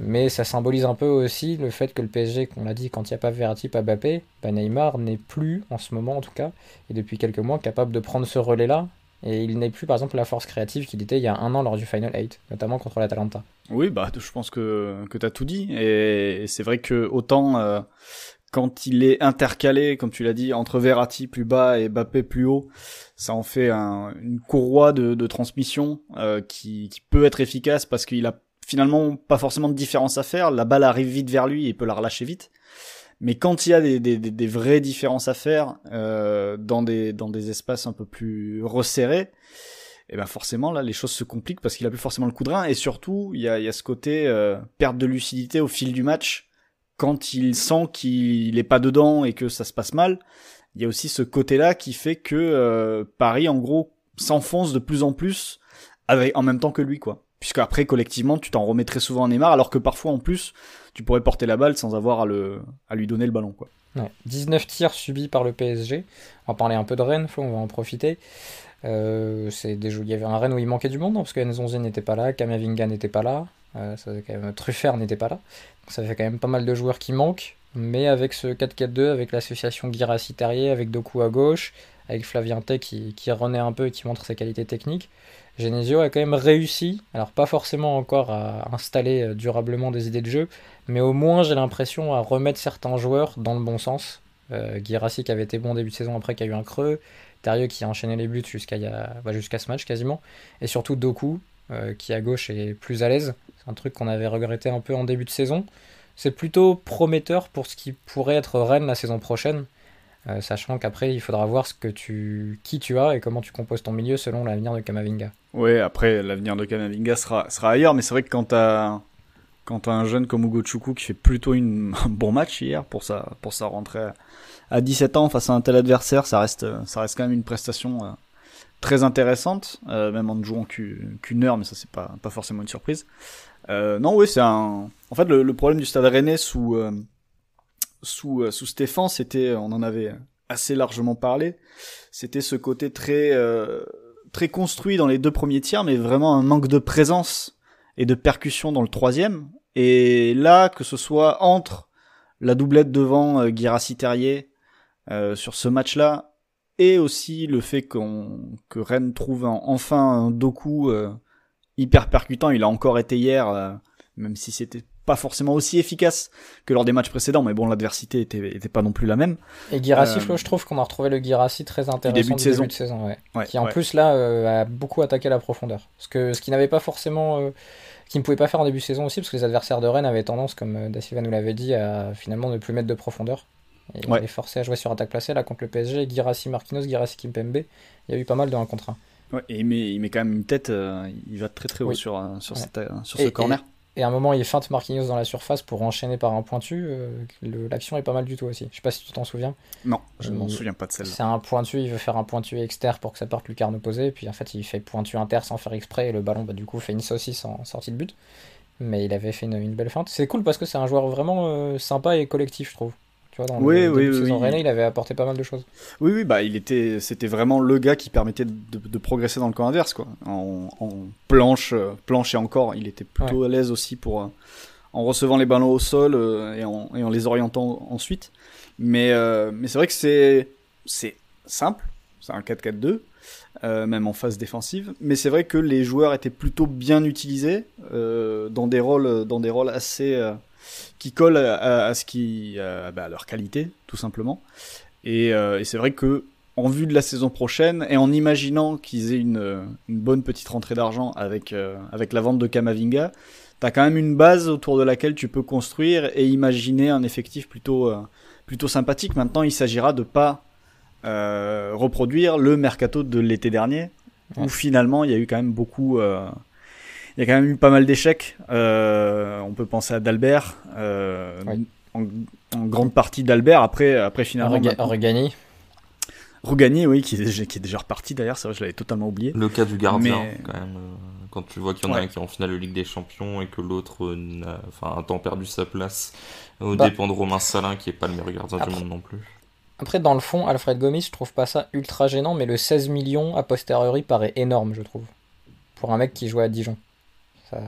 Mais ça symbolise un peu aussi le fait que le PSG, qu'on l'a dit, quand il n'y a pas Verratti, pas Mbappé, Neymar n'est plus, en ce moment en tout cas, et depuis quelques mois, capable de prendre ce relais-là. Et il n'est plus, par exemple, la force créative qu'il était il y a un an lors du Final 8, notamment contre l'Atalanta. Oui, je pense que tu as tout dit. Et c'est vrai que autant quand il est intercalé, comme tu l'as dit, entre Verratti plus bas et Mbappé plus haut, ça en fait une courroie de transmission qui peut être efficace parce qu'il a finalement pas forcément de différence à faire, la balle arrive vite vers lui et il peut la relâcher vite. Mais quand il y a des vraies différences à faire dans des espaces un peu plus resserrés, et ben forcément là les choses se compliquent parce qu'il a plus forcément le coup de rein, et surtout il y a ce côté perte de lucidité au fil du match quand il sent qu'il est pas dedans et que ça se passe mal. Il y a aussi ce côté-là qui fait que Paris en gros s'enfonce de plus en plus en même temps que lui, quoi. Puisque après collectivement tu t'en remets très souvent à Neymar, alors que parfois en plus tu pourrais porter la balle sans avoir à lui donner le ballon, quoi. Ouais. 19 tirs subis par le PSG. On va parler un peu de Rennes, on va en profiter. Il y avait un Rennes où il manquait du monde, parce que Nzonzi n'était pas là, Kamavinga n'était pas là, Truffert n'était pas là. Donc ça fait quand même pas mal de joueurs qui manquent. Mais avec ce 4-4-2, avec l'association Guirassy-Terrier, avec Doku à gauche, avec Flavien Tay qui renaît un peu et qui montre ses qualités techniques, Genesio a quand même réussi, alors pas forcément encore à installer durablement des idées de jeu, mais au moins j'ai l'impression à remettre certains joueurs dans le bon sens. Guirassy qui avait été bon début de saison, après qui a eu un creux, Terrier qui a enchaîné les buts jusqu'à ce match quasiment, et surtout Doku qui à gauche est plus à l'aise. C'est un truc qu'on avait regretté un peu en début de saison. C'est plutôt prometteur pour ce qui pourrait être Rennes la saison prochaine. Sachant qu'après il faudra voir qui tu as et comment tu composes ton milieu selon l'avenir de Kamavinga. Ouais, après l'avenir de Kamavinga sera ailleurs, mais c'est vrai que quand t'as un jeune comme Hugo Choukou qui fait plutôt un bon match hier pour sa rentrée à 17 ans face à un tel adversaire, ça reste quand même une prestation très intéressante, même en ne jouant qu'une heure, mais ça c'est pas forcément une surprise. Non, oui, en fait le problème du Stade Rennais sous Stéphane, on en avait assez largement parlé, c'était ce côté très construit dans les deux premiers tiers, mais vraiment un manque de présence et de percussion dans le troisième. Et là, que ce soit entre la doublette devant Guirassy-Terrier sur ce match-là, et aussi le fait que Rennes trouve enfin un Doku hyper percutant, il a encore été hier, même si c'était pas forcément aussi efficace que lors des matchs précédents, mais bon, l'adversité était pas non plus la même. Et Guirassy, Flo, je trouve qu'on a retrouvé le Guirassy très intéressant début de saison, ouais, qui en plus là a beaucoup attaqué la profondeur. Ce qu'il n'avait pas forcément, qui ne pouvait pas faire en début de saison aussi, parce que les adversaires de Rennes avaient tendance, comme Da Silva nous l'avait dit, à finalement ne plus mettre de profondeur. Et on les forçait à jouer sur attaque placée. Là, contre le PSG, Guirassy Marquinhos, Guirassy Kimpembe, il y a eu pas mal de 1 contre 1. Ouais, et il met quand même une tête, il va très très haut sur ce corner. et à un moment il feinte Marquinhos dans la surface pour enchaîner par un pointu, l'action est pas mal du tout aussi. Je sais pas si tu t'en souviens. Non, je m'en Il- souviens pas de celle-là. C'est un pointu, il veut faire un pointu externe pour que ça parte lucarne opposée, et puis en fait il fait pointu inter sans faire exprès, et le ballon du coup fait une saucisse en sortie de but. Mais il avait fait une belle feinte. C'est cool parce que c'est un joueur vraiment sympa et collectif, je trouve. Tu vois, dans Oui, le oui, début de oui, saison oui. Rennais, il avait apporté pas mal de choses. Oui, oui, bah c'était vraiment le gars qui permettait de progresser dans le camp adverse, quoi. En planche et encore, il était plutôt à l'aise aussi en recevant les ballons au sol et en les orientant ensuite. Mais c'est vrai que c'est simple, c'est un 4-4-2, même en phase défensive. Mais c'est vrai que les joueurs étaient plutôt bien utilisés dans des rôles assez qui collent à ce qui à leur qualité, tout simplement. Et c'est vrai que en vue de la saison prochaine et en imaginant qu'ils aient une bonne petite rentrée d'argent avec la vente de Camavinga, t'as quand même une base autour de laquelle tu peux construire et imaginer un effectif plutôt sympathique. Maintenant, il s'agira de pas reproduire le mercato de l'été dernier, où finalement il y a eu quand même il y a quand même eu pas mal d'échecs. On peut penser à Dalbert, en grande partie d'Albert. Après finalement, Rugani, oui, qui est déjà reparti d'ailleurs. C'est vrai, je l'avais totalement oublié. Le cas du gardien, quand même. Quand tu vois qu'il y en a un qui est en finale de Ligue des Champions et que l'autre a un temps perdu sa place aux dépens de Romain Salin, qui est pas le meilleur gardien du monde non plus. Après, dans le fond, Alfred Gomis, je trouve pas ça ultra gênant, mais le 16 millions a posteriori paraît énorme, je trouve, pour un mec qui jouait à Dijon. Ça...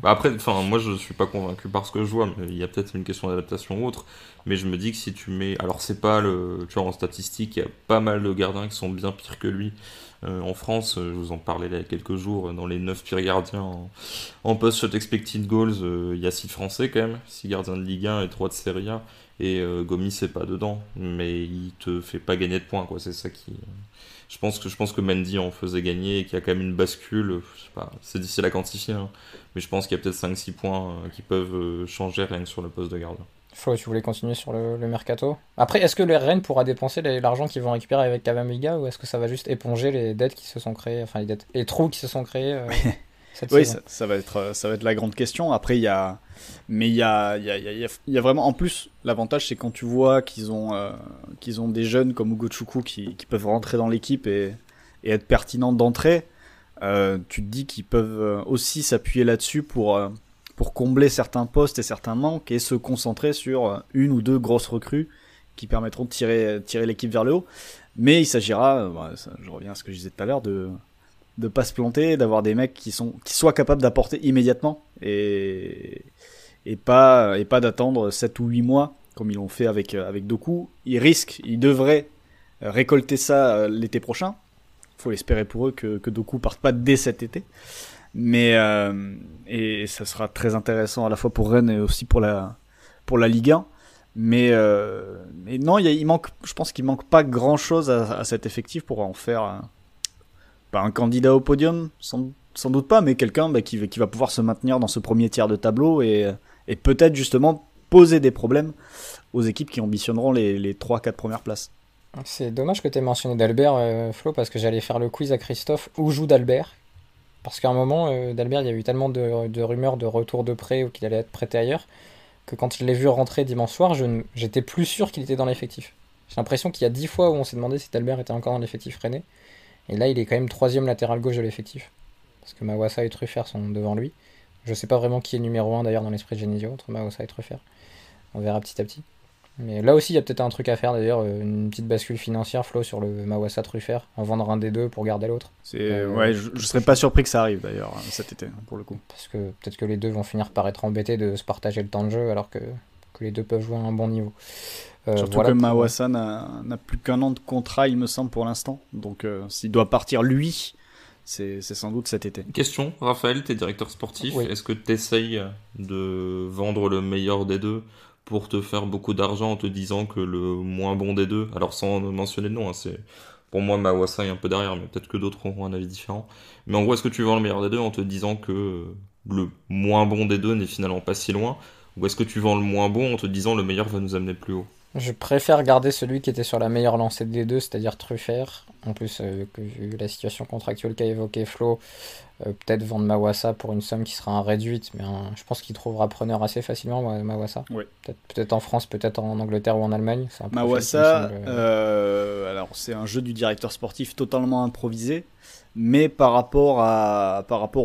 Après, moi je suis pas convaincu par ce que je vois, mais il y a peut-être une question d'adaptation ou autre. Mais je me dis que si tu mets. Alors, c'est pas le. Tu vois, en statistique, il y a pas mal de gardiens qui sont bien pires que lui. En France, je vous en parlais là il y a quelques jours, dans les 9 pires gardiens en post-shot expected goals, il y a 6 Français quand même, 6 gardiens de Ligue 1 et 3 de Serie A. Et Gomis c'est pas dedans, mais il te fait pas gagner de points, quoi. C'est ça qui. Je pense que Mendy en faisait gagner et qu'il y a quand même une bascule. Je sais pas, c'est difficile à quantifier, hein, mais je pense qu'il y a peut-être 5-6 points qui peuvent changer rien que sur le poste de gardien. Flo, tu voulais continuer sur le mercato. Après, est-ce que les Rennes pourra dépenser l'argent qu'ils vont récupérer avec Camavinga, ou est-ce que ça va juste éponger les dettes qui se sont créées, enfin les trous qui se sont créés cette oui, saison. ça va être la grande question. Après, il y a vraiment, en plus, l'avantage c'est quand tu vois qu'ils ont des jeunes comme Ugo Chukwu qui peuvent rentrer dans l'équipe et être pertinents d'entrée. Tu te dis qu'ils peuvent aussi s'appuyer là-dessus pour combler certains postes et certains manques et se concentrer sur une ou deux grosses recrues qui permettront de tirer l'équipe vers le haut. Mais il s'agira, je reviens à ce que je disais tout à l'heure, de pas se planter, d'avoir des mecs qui soient capables d'apporter immédiatement et pas d'attendre 7 ou 8 mois comme ils l'ont fait avec Doku. Ils devraient récolter ça l'été prochain. Faut espérer pour eux que Doku parte pas dès cet été. Mais et ça sera très intéressant à la fois pour Rennes et aussi pour la Ligue 1. Mais non, je pense qu'il manque pas grand chose à cet effectif pour en faire pas un candidat au podium, sans doute pas, mais quelqu'un qui va pouvoir se maintenir dans ce premier tiers de tableau et peut-être justement poser des problèmes aux équipes qui ambitionneront les 3-4 premières places. C'est dommage que tu aies mentionné d'Albert, Flo, parce que j'allais faire le quiz à Christophe où joue d'Albert. Parce qu'à un moment, d'Albert, il y a eu tellement de rumeurs de retour de prêt ou qu'il allait être prêté ailleurs, que quand je l'ai vu rentrer dimanche soir, j'étais plus sûr qu'il était dans l'effectif. J'ai l'impression qu'il y a 10 fois où on s'est demandé si d'Albert était encore dans l'effectif rennais. Et là, il est quand même 3ème latéral gauche de l'effectif. Parce que Mawassa et Truffert sont devant lui. Je sais pas vraiment qui est numéro 1 d'ailleurs dans l'esprit de Genesio, entre Mawassa et Truffert. On verra petit à petit. Mais là aussi, il y a peut-être un truc à faire d'ailleurs, une petite bascule financière, Flo, sur le Mawassa Truffert, en vendre un des deux pour garder l'autre. Je serais pas surpris que ça arrive d'ailleurs cet été, pour le coup. Parce que peut-être que les deux vont finir par être embêtés de se partager le temps de jeu alors que les deux peuvent jouer à un bon niveau. Surtout que Mawassa n'a plus qu'un an de contrat, il me semble, pour l'instant. Donc s'il doit partir lui, c'est sans doute cet été. Question, Raphaël, t'es directeur sportif. Oui. Est-ce que t'essayes de vendre le meilleur des deux pour te faire beaucoup d'argent en te disant que le moins bon des deux, alors sans mentionner de nom, c'est pour moi Mawassa est un peu derrière, mais peut-être que d'autres auront un avis différent. Mais en gros, est-ce que tu vends le meilleur des deux en te disant que le moins bon des deux n'est finalement pas si loin, ou est-ce que tu vends le moins bon en te disant le meilleur va nous amener plus haut? Je préfère garder celui qui était sur la meilleure lancée des deux, c'est-à-dire Truffert. En plus, que vu la situation contractuelle qu'a évoqué Flo, peut-être vendre Mawassa pour une somme qui sera réduite, mais je pense qu'il trouvera preneur assez facilement, Mawassa. Oui. Peut-être en France, peut-être en Angleterre ou en Allemagne. C'est un profil Mawassa, qui me semble- alors c'est un jeu du directeur sportif totalement improvisé, mais par rapport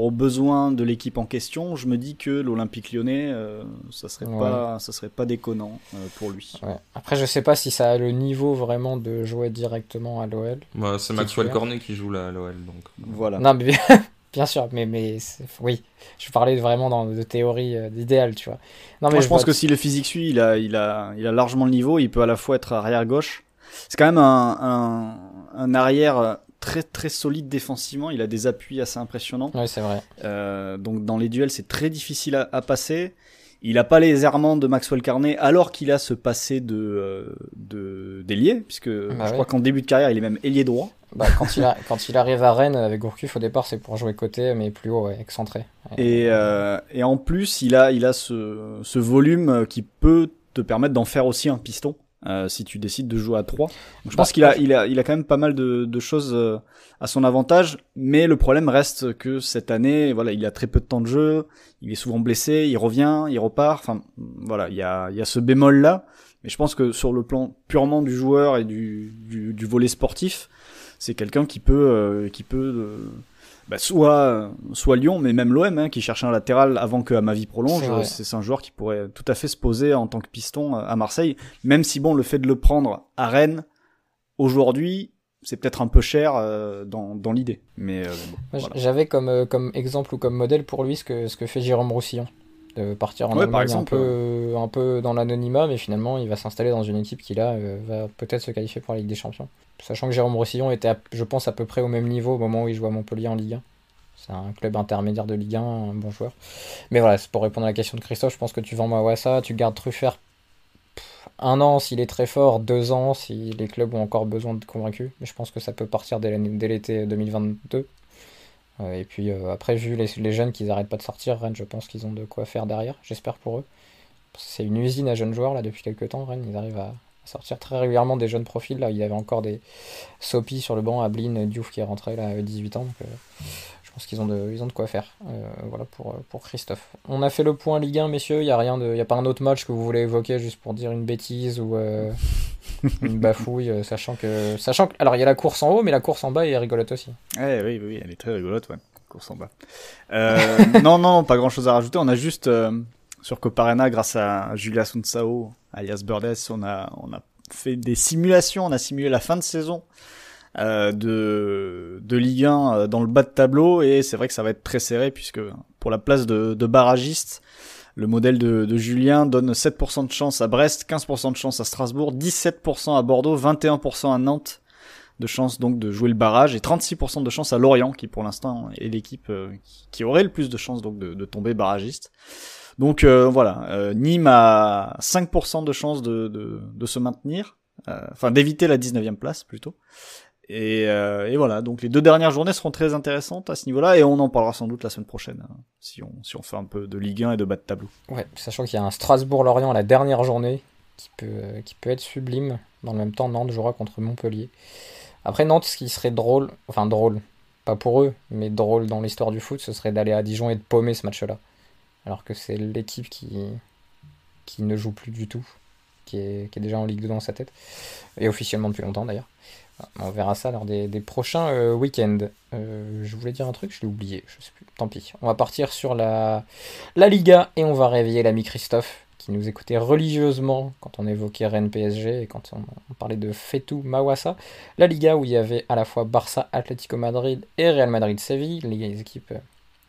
aux besoins de l'équipe en question, je me dis que l'Olympique Lyonnais, ça serait pas déconnant pour lui. Ouais. Après, je sais pas si ça a le niveau vraiment de jouer directement à l'OL. Bah, c'est Maxwell Cornet qui joue là à l'OL, donc. Voilà. Non, mais bien sûr, mais oui, je parlais vraiment de théorie d'idéal, tu vois. Non, mais Moi, je pense vois- que si le physique suit, il a largement le niveau. Il peut à la fois être arrière gauche. C'est quand même un arrière très très solide défensivement. Il a des appuis assez impressionnants. Ouais, c'est vrai. Donc dans les duels, c'est très difficile à passer. Il a pas les errements de Maxwell Carnet, alors qu'il a ce passé d'ailier, puisque je crois qu'en début de carrière, il est même ailier droit. Bah, quand il arrive à Rennes avec Gourcuff, au départ, c'est pour jouer côté, mais plus haut, ouais, excentré. Et en plus, il a ce volume qui peut te permettre d'en faire aussi un piston. Si tu décides de jouer à 3. Donc, je pense qu'il a quand même pas mal de choses à son avantage, mais le problème reste que cette année, voilà, il a très peu de temps de jeu, il est souvent blessé, il revient, il repart, enfin, voilà, il y a ce bémol-là, mais je pense que sur le plan purement du joueur et du volet sportif, c'est quelqu'un qui peut soit Lyon, mais même l'OM, qui cherche un latéral avant que Amavi prolonge. C'est un joueur qui pourrait tout à fait se poser en tant que piston à Marseille, même si bon, le fait de le prendre à Rennes aujourd'hui, c'est peut-être un peu cher dans l'idée. Mais voilà. J'avais comme exemple ou comme modèle pour lui ce que fait Jérôme Roussillon, de partir en Allemagne un peu dans l'anonymat, mais finalement il va s'installer dans une équipe qui là va peut-être se qualifier pour la Ligue des Champions. Sachant que Jérôme Roussillon était, je pense, à peu près au même niveau au moment où il jouait à Montpellier en Ligue 1. C'est un club intermédiaire de Ligue 1, un bon joueur. Mais voilà, c'est pour répondre à la question de Christophe, je pense que tu vends Mawassa, tu gardes Truffert 1 an s'il est très fort, 2 ans si les clubs ont encore besoin de convaincus. Mais je pense que ça peut partir dès l'été 2022. Et puis après, vu les jeunes qu'ils n'arrêtent pas de sortir, Rennes, je pense qu'ils ont de quoi faire derrière, j'espère pour eux. C'est une usine à jeunes joueurs là depuis quelques temps, Rennes, ils arrivent à sortir très régulièrement des jeunes profils. Là, il y avait encore des Sopi sur le banc, Ablin, Diouf qui est rentré là à 18 ans. Donc, je pense qu'ils ont de quoi faire. Voilà pour Christophe. On a fait le point Ligue 1, messieurs. Il n'y a pas un autre match que vous voulez évoquer juste pour dire une bêtise ou une bafouille, sachant que. Alors, il y a la course en haut, mais la course en bas est rigolote aussi. Oui, elle est très rigolote, ouais. Course en bas. Non, pas grand chose à rajouter. On a juste. Sur Coparena, grâce à Julia Sunsao, alias Burdes, on a fait des simulations, on a simulé la fin de saison de Ligue 1 dans le bas de tableau, et c'est vrai que ça va être très serré, puisque pour la place de barragiste, le modèle de Julien donne 7% de chance à Brest, 15% de chance à Strasbourg, 17% à Bordeaux, 21% à Nantes de chance donc de jouer le barrage, et 36% de chance à Lorient, qui pour l'instant est l'équipe qui aurait le plus de chance donc de tomber barragiste. Donc voilà, Nîmes a 5% de chance de se maintenir, enfin d'éviter la 19e place plutôt. Et voilà, donc les 2 dernières journées seront très intéressantes à ce niveau-là, et on en parlera sans doute la semaine prochaine, si on fait un peu de Ligue 1 et de bas de tableau. Ouais, sachant qu'il y a un Strasbourg-Lorient à la dernière journée qui peut être sublime. Dans le même temps, Nantes jouera contre Montpellier. Après Nantes, ce qui serait drôle, pas pour eux, mais drôle dans l'histoire du foot, ce serait d'aller à Dijon et de paumer ce match-là. Alors que c'est l'équipe qui ne joue plus du tout, qui est déjà en Ligue 2 dans sa tête, et officiellement depuis longtemps d'ailleurs. On verra ça lors des prochains week-ends. Je voulais dire un truc, je l'ai oublié, je sais plus, tant pis. On va partir sur la Liga, et on va réveiller l'ami Christophe, qui nous écoutait religieusement quand on évoquait Rennes PSG, et quand on parlait de Fetou Mawassa. La Liga où il y avait à la fois Barça, Atlético Madrid et Real Madrid-Séville, les équipes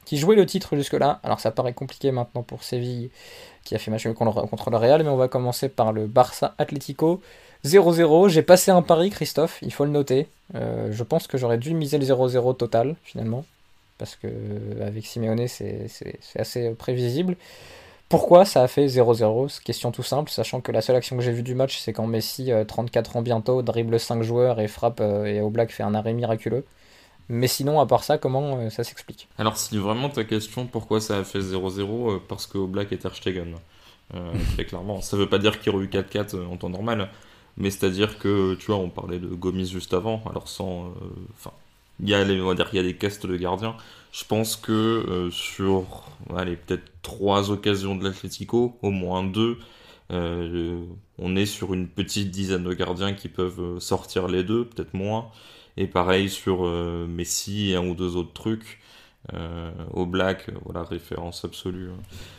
qui jouait le titre jusque-là. Alors ça paraît compliqué maintenant pour Séville, qui a fait match contre le Real, mais on va commencer par le Barça Atlético. 0-0, j'ai passé un pari, Christophe, il faut le noter. Je pense que j'aurais dû miser le 0-0 total, finalement, parce que avec Simeone, c'est assez prévisible. Pourquoi ça a fait 0-0 ? Question tout simple, sachant que la seule action que j'ai vue du match, c'est quand Messi, 34 ans bientôt, dribble 5 joueurs et frappe, et Oblak fait un arrêt miraculeux. Mais sinon, à part ça, comment ça s'explique ? Alors, si vraiment ta question, pourquoi ça a fait 0-0 ? Parce que Oblak est Ter Stegen. Très clairement. Ça veut pas dire qu'il y aurait eu 4-4 en temps normal, mais c'est-à-dire que, tu vois, on parlait de Gomis juste avant, alors sans... Enfin, on va dire qu'il y a des castes de gardiens. Je pense que sur, allez, peut-être 3 occasions de l'Atlético, au moins 2, on est sur une petite dizaine de gardiens qui peuvent sortir les deux, peut-être moins. Et pareil sur Messi et un ou deux autres trucs. Au Black, voilà, référence absolue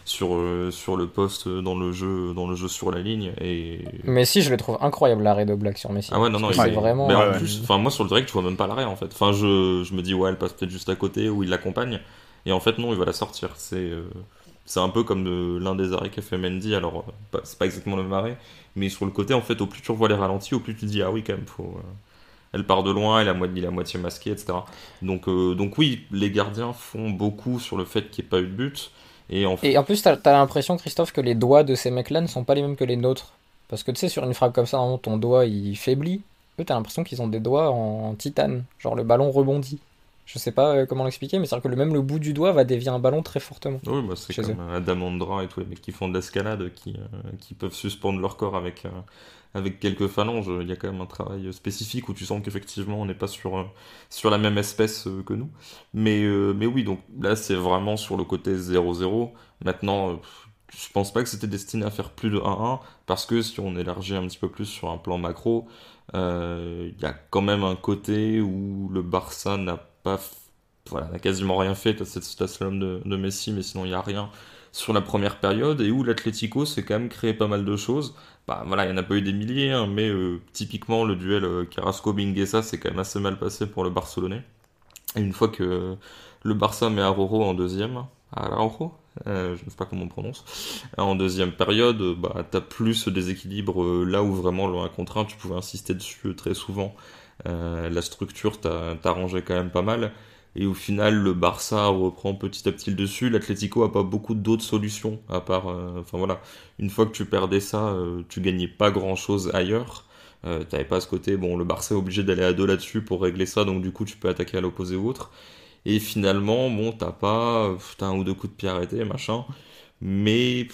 sur le poste dans le jeu sur la ligne. Et Messi, je le trouve incroyable l'arrêt de Black sur Messi. ah ouais, non, non, Parce que c'est vraiment. mais en plus, enfin, moi sur le direct, je vois même pas l'arrêt en fait. Enfin, je me dis, ouais, elle passe peut-être juste à côté ou il l'accompagne. Et en fait, non, il va la sortir. C'est un peu comme l'un des arrêts qu'a fait Mendy. Alors, c'est pas exactement le même arrêt, mais sur le côté, en fait, au plus tu revois les ralentis, au plus tu te dis, ah oui, quand même, elle part de loin, elle est à moitié masquée, etc. Donc oui, les gardiens font beaucoup sur le fait qu'il n'y ait pas eu de but. Et en plus, t'as l'impression, Christophe, que les doigts de ces mecs-là ne sont pas les mêmes que les nôtres. Parce que tu sais, sur une frappe comme ça, normalement, ton doigt il faiblit. Eux, t'as l'impression qu'ils ont des doigts en titane. Genre le ballon rebondit. Je sais pas comment l'expliquer, mais c'est-à-dire que même le bout du doigt va dévier un ballon très fortement. oui, bah c'est comme Adam Ondra et tous les mecs qui font de l'escalade, qui peuvent suspendre leur corps avec quelques phalanges. Il y a quand même un travail spécifique où tu sens qu'effectivement on n'est pas sur la même espèce que nous. Mais oui, donc là c'est vraiment sur le côté 0-0. Maintenant, je pense pas que c'était destiné à faire plus de 1-1, parce que si on élargit un petit peu plus sur un plan macro, il y a quand même un côté où le Barça n'a quasiment rien fait. T'as cette slalom de Messi, mais sinon il n'y a rien sur la première période, et où l'Atlético s'est quand même créé pas mal de choses. Bah voilà, il n'y en a pas eu des milliers, hein, mais typiquement le duel Carrasco-Mingueza s'est quand même assez mal passé pour le Barcelonais. Et une fois que le Barça met Araujo en deuxième, Araujo, je ne sais pas comment on prononce, en deuxième période, bah t'as plus ce déséquilibre là où vraiment le 1 contre 1, tu pouvais insister dessus très souvent. La structure t'arrangeait quand même pas mal. Et au final, le Barça reprend petit à petit le dessus. L'Atlético a pas beaucoup d'autres solutions, à part... Enfin voilà, une fois que tu perdais ça, tu gagnais pas grand-chose ailleurs. T'avais pas ce côté, bon, le Barça est obligé d'aller à deux là-dessus pour régler ça, donc du coup tu peux attaquer à l'opposé ou autre. Et finalement, bon, t'as un ou deux coups de pied arrêtés, machin. Mais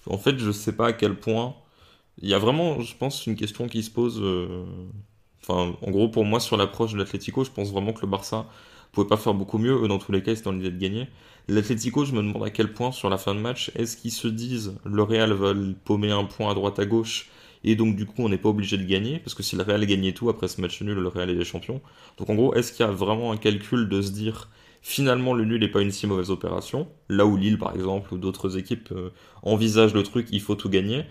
en fait, je sais pas à quel point... Il y a vraiment, je pense, une question qui se pose... Enfin, en gros, pour moi, sur l'approche de l'Atlético, je pense vraiment que le Barça pouvait pas faire beaucoup mieux. Eux, dans tous les cas, ils étaient dans l'idée de gagner. L'Atlético, je me demande à quel point, sur la fin de match, est-ce qu'ils se disent le Real va paumer un point à droite à gauche, et donc du coup, on n'est pas obligé de gagner, parce que si le Real gagnait tout, après ce match nul, le Real est des champions. Donc en gros, est-ce qu'il y a vraiment un calcul de se dire finalement le nul n'est pas une si mauvaise opération, là où Lille, par exemple, ou d'autres équipes envisagent le truc, il faut tout gagner,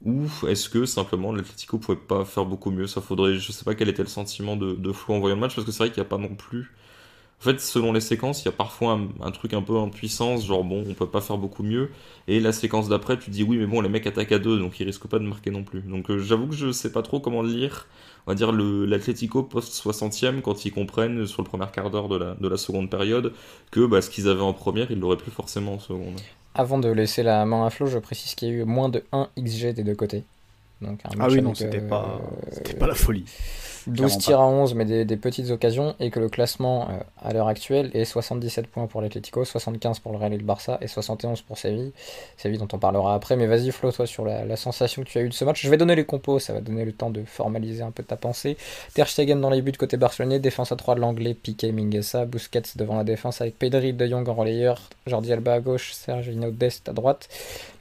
ou est-ce que simplement l'Atlético pouvait pas faire beaucoup mieux? Ça faudrait, je sais pas quel était le sentiment de Flo en voyant le match, parce que c'est vrai qu'il n'y a pas non plus. En fait, selon les séquences, il y a parfois un truc un peu en puissance, genre bon, on peut pas faire beaucoup mieux. Et la séquence d'après, tu te dis oui, mais bon, les mecs attaquent à deux, donc ils risquent pas de marquer non plus. Donc j'avoue que je sais pas trop comment lire, on va dire, l'Atlético post-60e, quand ils comprennent sur le premier quart d'heure de la seconde période que bah, ce qu'ils avaient en première, ils l'auraient plus forcément en seconde. Avant de laisser la main à Flo, je précise qu'il y a eu moins de 1 XG des deux côtés. Donc un match Ah oui, non, avec, c'était pas la folie. 12 tirs à 11, mais des petites occasions, et que le classement à l'heure actuelle est 77 points pour l'Atlético, 75 pour le Real et le Barça, et 71 pour Séville. Séville dont on parlera après, mais vas-y Flo, toi sur la sensation que tu as eue de ce match. Je vais donner les compos, ça va donner le temps de formaliser un peu ta pensée. Ter Stegen dans les buts côté barcelonais, défense à 3 de l'anglais, Piqué, Mingueza, Busquets devant la défense avec Pedri, De Jong en relayeur, Jordi Alba à gauche, Serginho Dest à droite,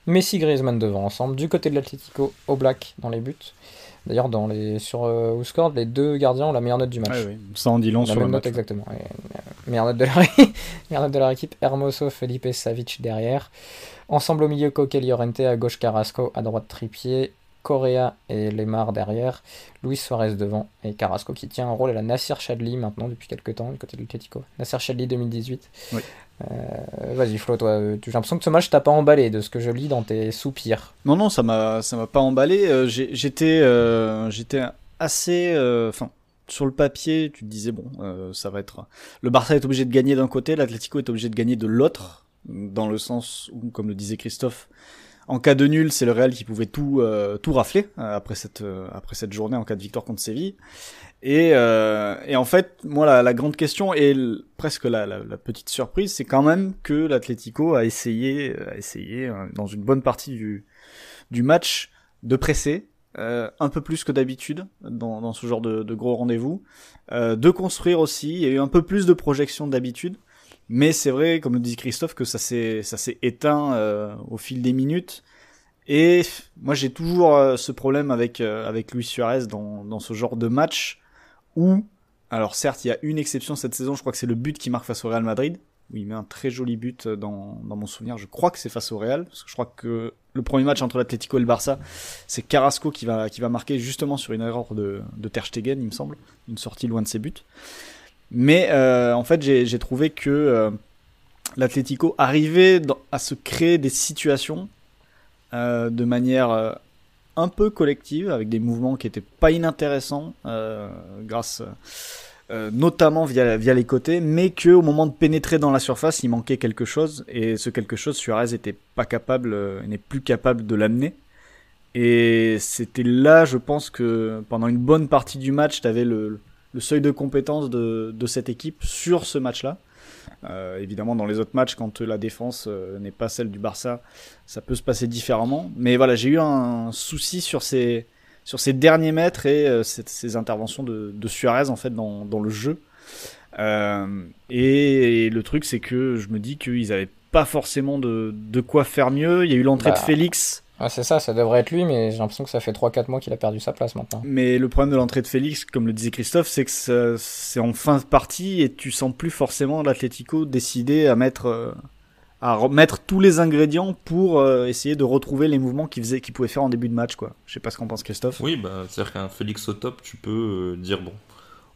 Messi, Griezmann devant ensemble. Du côté de l'Atlético, Oblak dans les buts. D'ailleurs, sur WhoScored, les deux gardiens ont la meilleure note du match. Ouais, oui. Ça en dit long sur le match. Exactement. Meilleure note de leur équipe, Hermoso, Felipe, Savic derrière. Ensemble au milieu, Coque, Llorente, à gauche Carrasco, à droite Trippier, Correa et Lemar derrière, Luis Suarez devant, et Carrasco qui tient un rôle à la Nasser Chadli maintenant depuis quelques temps du côté de l'Atlético. Nasser Chadli 2018. Oui. Vas-y Flo, toi, j'ai l'impression que ce match t'a pas emballé de ce que je lis dans tes soupirs. Non, ça m'a pas emballé. J'étais assez, sur le papier, tu te disais bon, ça va être. Le Barça est obligé de gagner d'un côté, l'Atlético est obligé de gagner de l'autre, dans le sens où, comme le disait Christophe, En cas de nul, c'est le Real qui pouvait tout rafler après cette journée en cas de victoire contre Séville. Et en fait, moi, la grande question et presque la petite surprise, c'est quand même que l'Atlético a essayé dans une bonne partie du match de presser un peu plus que d'habitude dans ce genre de gros rendez-vous, de construire aussi. Il y a eu un peu plus de projection d'habitude. Mais c'est vrai, comme le dit Christophe, que ça s'est éteint au fil des minutes. Et moi, j'ai toujours ce problème avec Luis Suarez dans ce genre de match où, alors certes, il y a une exception cette saison. Je crois que c'est le but qu'il marque face au Real Madrid, où il met un très joli but dans mon souvenir. Je crois que c'est face au Real, parce que je crois que le premier match entre l'Atlético et le Barça, c'est Carrasco qui va marquer justement sur une erreur de Ter Stegen, il me semble, une sortie loin de ses buts. Mais en fait, j'ai trouvé que l'Atlético arrivait à se créer des situations de manière un peu collective, avec des mouvements qui étaient pas inintéressants, grâce notamment via les côtés, mais que au moment de pénétrer dans la surface, il manquait quelque chose, et ce quelque chose, Suarez n'est plus capable de l'amener. Et c'était là, je pense que pendant une bonne partie du match, t'avais le seuil de compétence de cette équipe sur ce match-là. Évidemment, dans les autres matchs, quand la défense n'est pas celle du Barça, ça peut se passer différemment. Mais voilà, j'ai eu un souci sur ces derniers mètres et ces interventions de Suarez en fait dans le jeu. Et le truc, c'est que je me dis qu'ils n'avaient pas forcément de quoi faire mieux. Il y a eu l'entrée de Félix. Ah, c'est ça devrait être lui, mais j'ai l'impression que ça fait 3-4 mois qu'il a perdu sa place maintenant. Mais le problème de l'entrée de Félix, comme le disait Christophe, c'est que c'est en fin de partie et tu sens plus forcément l'Atlético décider à mettre tous les ingrédients pour essayer de retrouver les mouvements qu'il pouvait faire en début de match, quoi. Je sais pas ce qu'en pense Christophe. Oui, c'est-à-dire qu'un Félix au top, tu peux dire bon,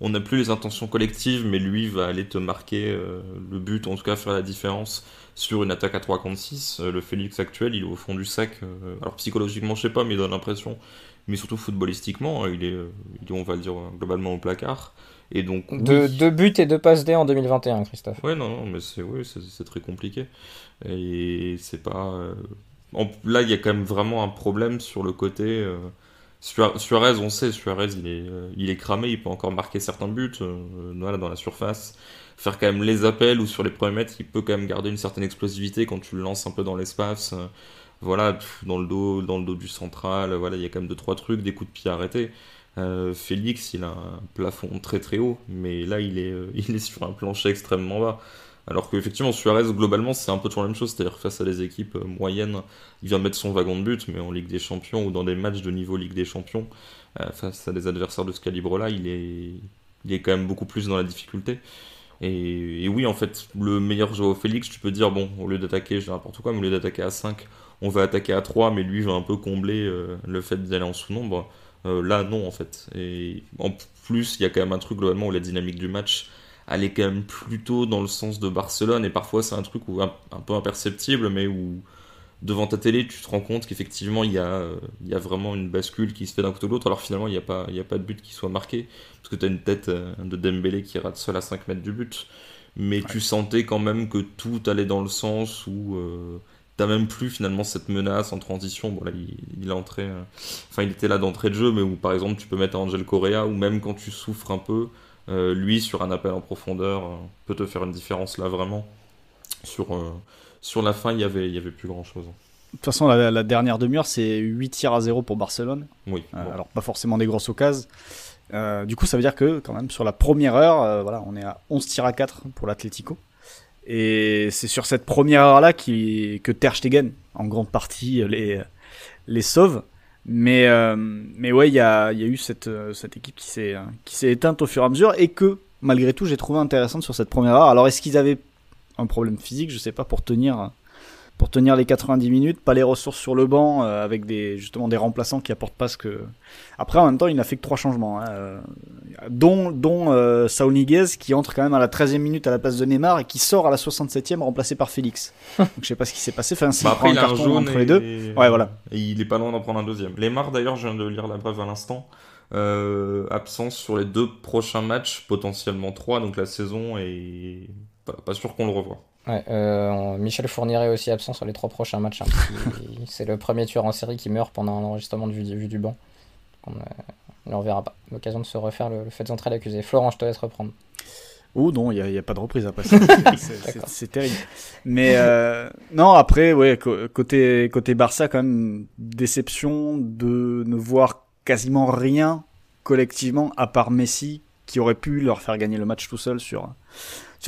on n'a plus les intentions collectives, mais lui va aller te marquer le but, en tout cas faire la différence sur une attaque à 3 contre 6. Le Félix actuel, il est au fond du sac. Alors psychologiquement, je sais pas, mais il donne l'impression, mais surtout footballistiquement, il est, on va le dire, globalement au placard. Et donc, deux buts et 2 passes D en 2021, Christophe. Ouais, non, mais c'est très compliqué. Et c'est pas... Là, il y a quand même vraiment un problème sur le côté... Suarez, on sait, Suarez, il est cramé, il peut encore marquer certains buts voilà, dans la surface, faire quand même les appels ou sur les premiers mètres, il peut quand même garder une certaine explosivité quand tu le lances un peu dans l'espace, voilà, dans le dos du central, voilà, il y a quand même 2-3 trucs, des coups de pied arrêtés. Félix, il a un plafond très très haut, mais là, il est sur un plancher extrêmement bas. Alors qu'effectivement, Suarez, globalement, c'est un peu toujours la même chose. C'est-à-dire face à des équipes moyennes, il vient mettre son wagon de but, mais en Ligue des Champions ou dans des matchs de niveau Ligue des Champions, face à des adversaires de ce calibre-là, il est quand même beaucoup plus dans la difficulté. Et oui, en fait, le meilleur Joao Félix, tu peux dire, bon, au lieu d'attaquer, je dis n'importe quoi, mais au lieu d'attaquer à 5, on va attaquer à 3, mais lui va un peu combler le fait d'aller en sous-nombre. Là, non, en fait. Et en plus, il y a quand même un truc, globalement, où la dynamique du match... elle est quand même plutôt dans le sens de Barcelone, et parfois c'est un truc un peu imperceptible, mais où devant ta télé tu te rends compte qu'effectivement il y a vraiment une bascule qui se fait d'un côté à l'autre. Alors finalement il n'y a pas de but qui soit marqué, parce que tu as une tête de Dembélé qui rate seul à 5 mètres du but, mais ouais. Tu sentais quand même que tout allait dans le sens où t'as même plus finalement cette menace en transition. Bon là il est entré, il était là d'entrée de jeu, mais où par exemple tu peux mettre Angel Correa, ou même quand tu souffres un peu, lui sur un appel en profondeur peut te faire une différence là vraiment. Sur la fin il y avait plus grand chose. De toute façon la dernière demi-heure c'est 8-0 pour Barcelone. Oui. Bon. Alors pas forcément des grosses occasions. Du coup ça veut dire que quand même sur la première heure voilà, on est à 11-4 pour l'Atlético. Et c'est sur cette première heure là que Ter Stegen en grande partie les sauve. Mais ouais, il y a eu cette équipe qui s'est éteinte au fur et à mesure, et que malgré tout j'ai trouvé intéressante sur cette première heure. Alors est-ce qu'ils avaient un problème physique, je sais pas, pour tenir les 90 minutes, pas les ressources sur le banc, avec justement des remplaçants qui apportent pas ce que... Après en même temps il n'a fait que 3 changements, dont Saúl Ñíguez qui entre quand même à la 13e minute à la place de Neymar et qui sort à la 67e remplacé par Félix. Donc je sais pas ce qui s'est passé, après il a un jaune entre les deux. Ouais, voilà. Et il est pas loin d'en prendre un deuxième. Neymar d'ailleurs, je viens de lire la brève à l'instant, absence sur les 2 prochains matchs, potentiellement 3, donc la saison est pas sûr qu'on le revoie. Ouais, Michel Fourniret est aussi absent sur les 3 prochains matchs. Hein, c'est le premier tueur en série qui meurt pendant un enregistrement de vue du banc. On ne le reverra pas. L'occasion de se refaire le fait d'entrer l'accusé. Florent, je te laisse reprendre. Oh non, il y a pas de reprise après ça. C'est terrible. Mais non, après, ouais, côté Barça, quand même, déception de ne voir quasiment rien collectivement, à part Messi, qui aurait pu leur faire gagner le match tout seul sur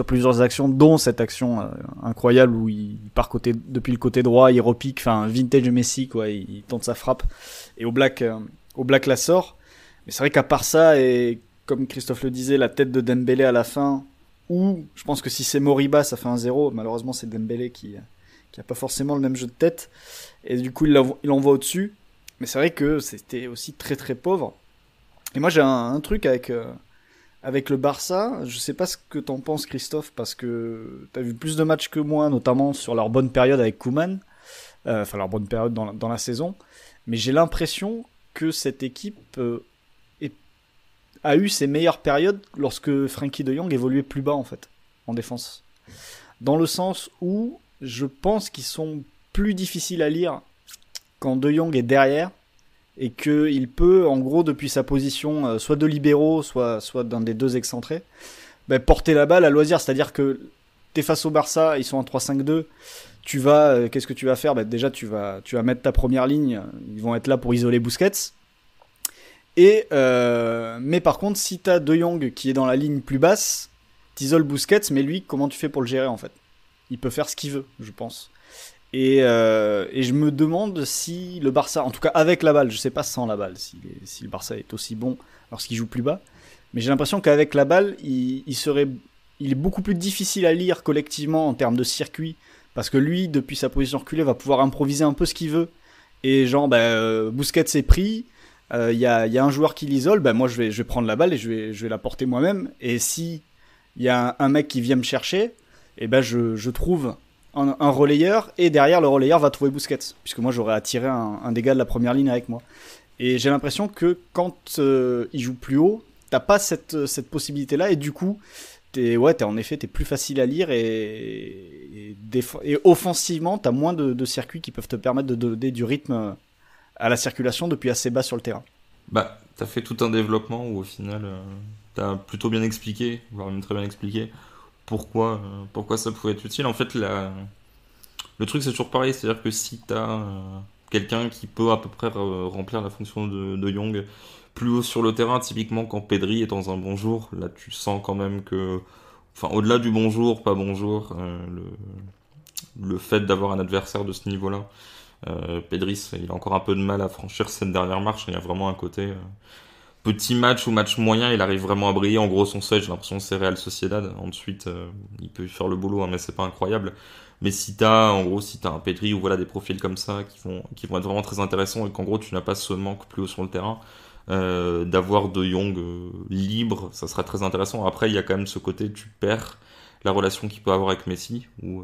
plusieurs actions, dont cette action incroyable où il part depuis le côté droit, il repique, enfin vintage Messi, quoi, il tente sa frappe, et Oblak la sort. Mais c'est vrai qu'à part ça, et comme Christophe le disait, la tête de Dembélé à la fin, ou je pense que si c'est Moriba, ça fait 1-0. Malheureusement, c'est Dembélé qui a pas forcément le même jeu de tête. Et du coup, il envoie au-dessus. Mais c'est vrai que c'était aussi très très pauvre. Et moi, j'ai un truc avec le Barça. Je sais pas ce que t'en penses, Christophe, parce que t'as vu plus de matchs que moi, notamment sur leur bonne période avec Koeman. Enfin, leur bonne période dans la saison. Mais j'ai l'impression que cette équipe a eu ses meilleures périodes lorsque Frenkie de Jong évoluait plus bas, en fait, en défense. Dans le sens où je pense qu'ils sont plus difficiles à lire quand de Jong est derrière, et qu'il peut, en gros, depuis sa position, soit de libéraux, soit d'un des deux excentrés, porter la balle à loisir. C'est-à-dire que t'es face au Barça, ils sont en 3-5-2, qu'est-ce que tu vas faire ? Déjà, tu vas mettre ta première ligne, ils vont être là pour isoler Busquets. Mais par contre, si t'as De Jong qui est dans la ligne plus basse, t'isoles Busquets, mais lui, comment tu fais pour le gérer, en fait ? Il peut faire ce qu'il veut, je pense. Et je me demande si le Barça, en tout cas avec la balle, je sais pas sans la balle, si le Barça est aussi bon lorsqu'il joue plus bas, mais j'ai l'impression qu'avec la balle, il est beaucoup plus difficile à lire collectivement en termes de circuit, parce que lui, depuis sa position reculée, va pouvoir improviser un peu ce qu'il veut. Et genre, Busquets est pris, il y a un joueur qui l'isole, moi je vais prendre la balle et je vais la porter moi-même. Et si il y a un mec qui vient me chercher, je trouve un relayeur, et derrière le relayeur va trouver Busquets, puisque moi j'aurais attiré un des gars de la première ligne avec moi. Et j'ai l'impression que quand il joue plus haut, t'as pas cette possibilité-là, et du coup t'es plus facile à lire, et offensivement t'as moins de circuits qui peuvent te permettre de donner du rythme à la circulation depuis assez bas sur le terrain. T'as fait tout un développement où au final t'as plutôt bien expliqué, voire même très bien expliqué pourquoi ça pouvait être utile. En fait, le truc c'est toujours pareil, c'est-à-dire que si t'as quelqu'un qui peut à peu près remplir la fonction de Jong plus haut sur le terrain, typiquement quand Pedri est dans un bon jour, là tu sens quand même que, enfin au-delà du bonjour, pas bonjour, le fait d'avoir un adversaire de ce niveau-là, Pedri, il a encore un peu de mal à franchir cette dernière marche. Il y a vraiment un côté petit match ou match moyen, il arrive vraiment à briller. En gros, son seuil, j'ai l'impression que c'est Real Sociedad. Ensuite, il peut faire le boulot, mais c'est pas incroyable. Mais si t'as un Pedri ou voilà des profils comme ça qui vont être vraiment très intéressants, et qu'en gros tu n'as pas ce manque plus haut sur le terrain, d'avoir De Jong libre, ça serait très intéressant. Après, il y a quand même ce côté, tu perds la relation qu'il peut avoir avec Messi, où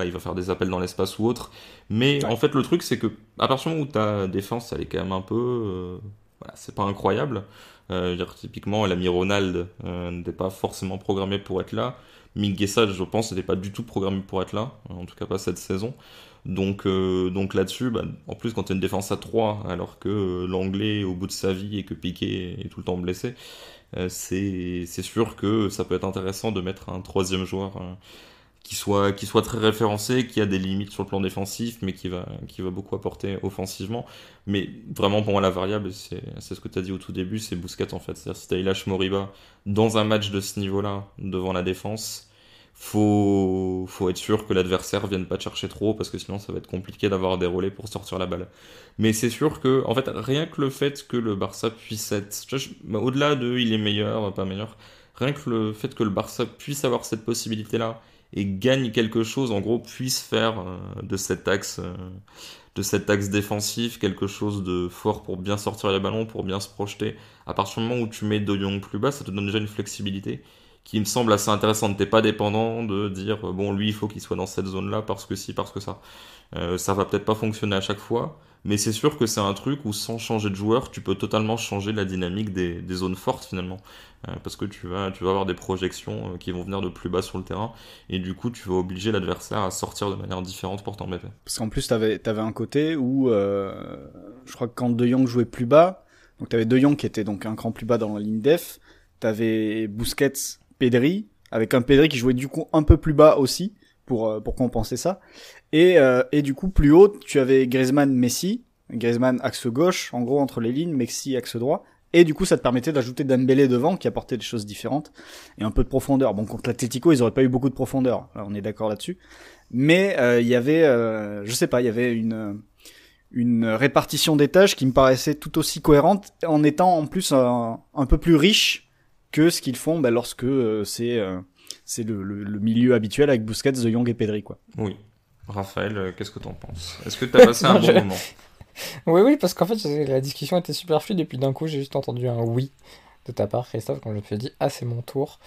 il va faire des appels dans l'espace ou autre. Mais en fait, le truc, c'est que à partir du moment où ta défense, elle est quand même un peu, c'est pas incroyable. Typiquement, l'ami Ronald n'était pas forcément programmé pour être là. Mingueza, je pense, n'était pas du tout programmé pour être là, en tout cas pas cette saison. Donc là-dessus, en plus, quand tu as une défense à 3, alors que l'anglais est au bout de sa vie et que Piqué est tout le temps blessé, c'est sûr que ça peut être intéressant de mettre un troisième joueur qui soit très référencé, qui a des limites sur le plan défensif, mais qui va beaucoup apporter offensivement. Mais vraiment, pour moi, la variable, c'est ce que tu as dit au tout début, c'est Busquets, en fait. C'est-à-dire, si tu lâches Moriba dans un match de ce niveau-là, devant la défense, faut être sûr que l'adversaire vienne pas te chercher trop, parce que sinon ça va être compliqué d'avoir des relais pour sortir la balle. Mais c'est sûr que, en fait, rien que le fait que le Barça puisse être, au-delà de il est meilleur, pas meilleur, rien que le fait que le Barça puisse avoir cette possibilité-là et gagne quelque chose, en gros, puisse faire de cet axe défensif quelque chose de fort pour bien sortir les ballons, pour bien se projeter. À partir du moment où tu mets De Jong plus bas, ça te donne déjà une flexibilité qui me semble assez intéressante. T'es pas dépendant de dire bon lui il faut qu'il soit dans cette zone-là parce que si, parce que ça. Ça va peut-être pas fonctionner à chaque fois, mais c'est sûr que c'est un truc où sans changer de joueur, tu peux totalement changer la dynamique des zones fortes finalement. Parce que tu vas avoir des projections qui vont venir de plus bas sur le terrain, et du coup tu vas obliger l'adversaire à sortir de manière différente pour t'embêter. Parce qu'en plus t'avais un côté où je crois que quand De Jong jouait plus bas, donc t'avais De Jong qui était donc un cran plus bas dans la ligne def, t'avais Busquets, Pedri, avec un Pedri qui jouait du coup un peu plus bas aussi pour compenser ça. Et du coup, plus haut, tu avais Griezmann, Messi. Griezmann, axe gauche, en gros, entre les lignes. Messi, axe droit. Et du coup, ça te permettait d'ajouter Dembélé devant, qui apportait des choses différentes. Et un peu de profondeur. Bon, contre l'Atlético, ils auraient pas eu beaucoup de profondeur. Alors, on est d'accord là-dessus. Mais, il y avait, je sais pas, il y avait une répartition des tâches qui me paraissait tout aussi cohérente, en étant en plus un peu plus riche que ce qu'ils font, lorsque c'est le milieu habituel avec Busquets, De Jong et Pedri, quoi. Oui. Raphaël, qu'est-ce que t'en penses? Est-ce que t'as passé un bon moment? Oui, parce qu'en fait, la discussion était super fluide et puis d'un coup, j'ai juste entendu un oui de ta part, Christophe, quand je me suis dit, ah, c'est mon tour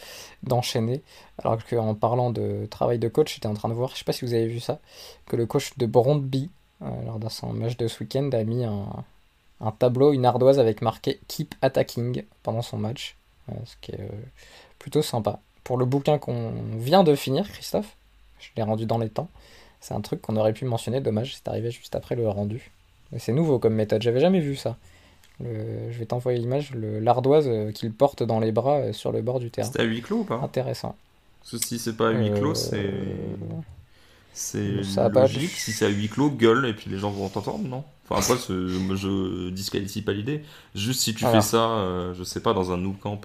d'enchaîner. Alors qu'en parlant de travail de coach, j'étais en train de voir, je sais pas si vous avez vu ça, que le coach de Brøndby, lors d'un son match de ce week-end, a mis un tableau, une ardoise avec marqué Keep Attacking pendant son match, ce qui est plutôt sympa. Pour le bouquin qu'on vient de finir, Christophe, je l'ai rendu dans les temps. C'est un truc qu'on aurait pu mentionner, dommage, c'est arrivé juste après le rendu. Mais c'est nouveau comme méthode, j'avais jamais vu ça. Je vais t'envoyer l'image, l'ardoise qu'il porte dans les bras sur le bord du terrain. C'était à huis clos ou pas? Intéressant. Parce que si c'est pas à huis clos, c'est ça logique. Si c'est à huis clos, gueule et puis les gens vont t'entendre, non? Enfin après, je disqualifie pas l'idée. Juste si tu fais ça, je sais pas, dans un nou camp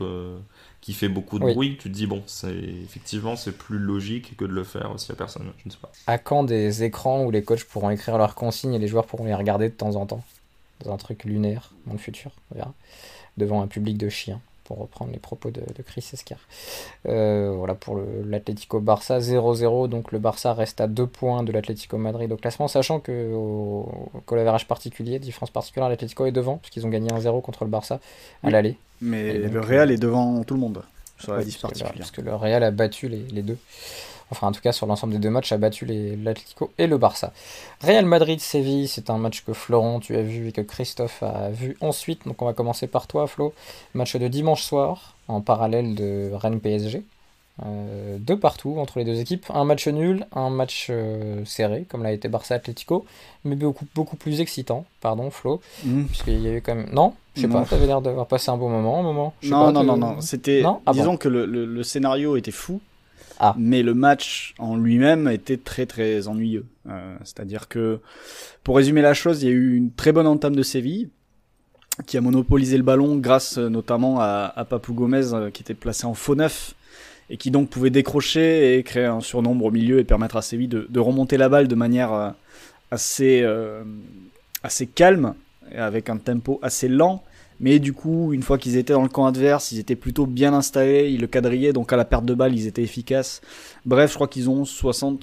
qui fait beaucoup de bruit, tu te dis bon, effectivement c'est plus logique que de le faire s'il y a personne, je ne sais pas. À quand des écrans où les coachs pourront écrire leurs consignes et les joueurs pourront les regarder de temps en temps, dans un truc lunaire dans le futur, on verra, devant un public de chiens, pour reprendre les propos de Chris Escar. Voilà pour l'Atlético Barça 0-0, donc le Barça reste à 2 points de l'Atlético Madrid au classement, sachant que au goal average particulier, différence particulière, l'Atlético est devant, parce qu'ils ont gagné 1-0 contre le Barça à l'aller. Mais le Real est devant tout le monde sur la diff particulière. Parce que le Real a battu les deux. Enfin, en tout cas, sur l'ensemble des deux matchs, a battu l'Atlético et le Barça. Real Madrid-Séville, c'est un match que Florent, tu as vu et que Christophe a vu ensuite. Donc, on va commencer par toi, Flo. Match de dimanche soir, en parallèle de Rennes-PSG. 2 partout entre les deux équipes. Un match nul, un match serré, comme l'a été Barça-Atlético, mais beaucoup plus excitant. Pardon, Flo. Puisqu'il y a eu quand même... Non, je sais pas, t'avais l'air d'avoir passé un bon moment. Non. C'était... Disons que le scénario était fou. Mais le match en lui-même était très très ennuyeux. C'est-à-dire que, pour résumer la chose, il y a eu une très bonne entame de Séville, qui a monopolisé le ballon grâce notamment à Papou Gomez, qui était placé en faux neuf, et qui donc pouvait décrocher et créer un surnombre au milieu et permettre à Séville de remonter la balle de manière assez calme, et avec un tempo assez lent. Mais du coup, une fois qu'ils étaient dans le camp adverse, ils étaient plutôt bien installés, ils le quadrillaient, donc à la perte de balle, ils étaient efficaces. Bref, je crois qu'ils ont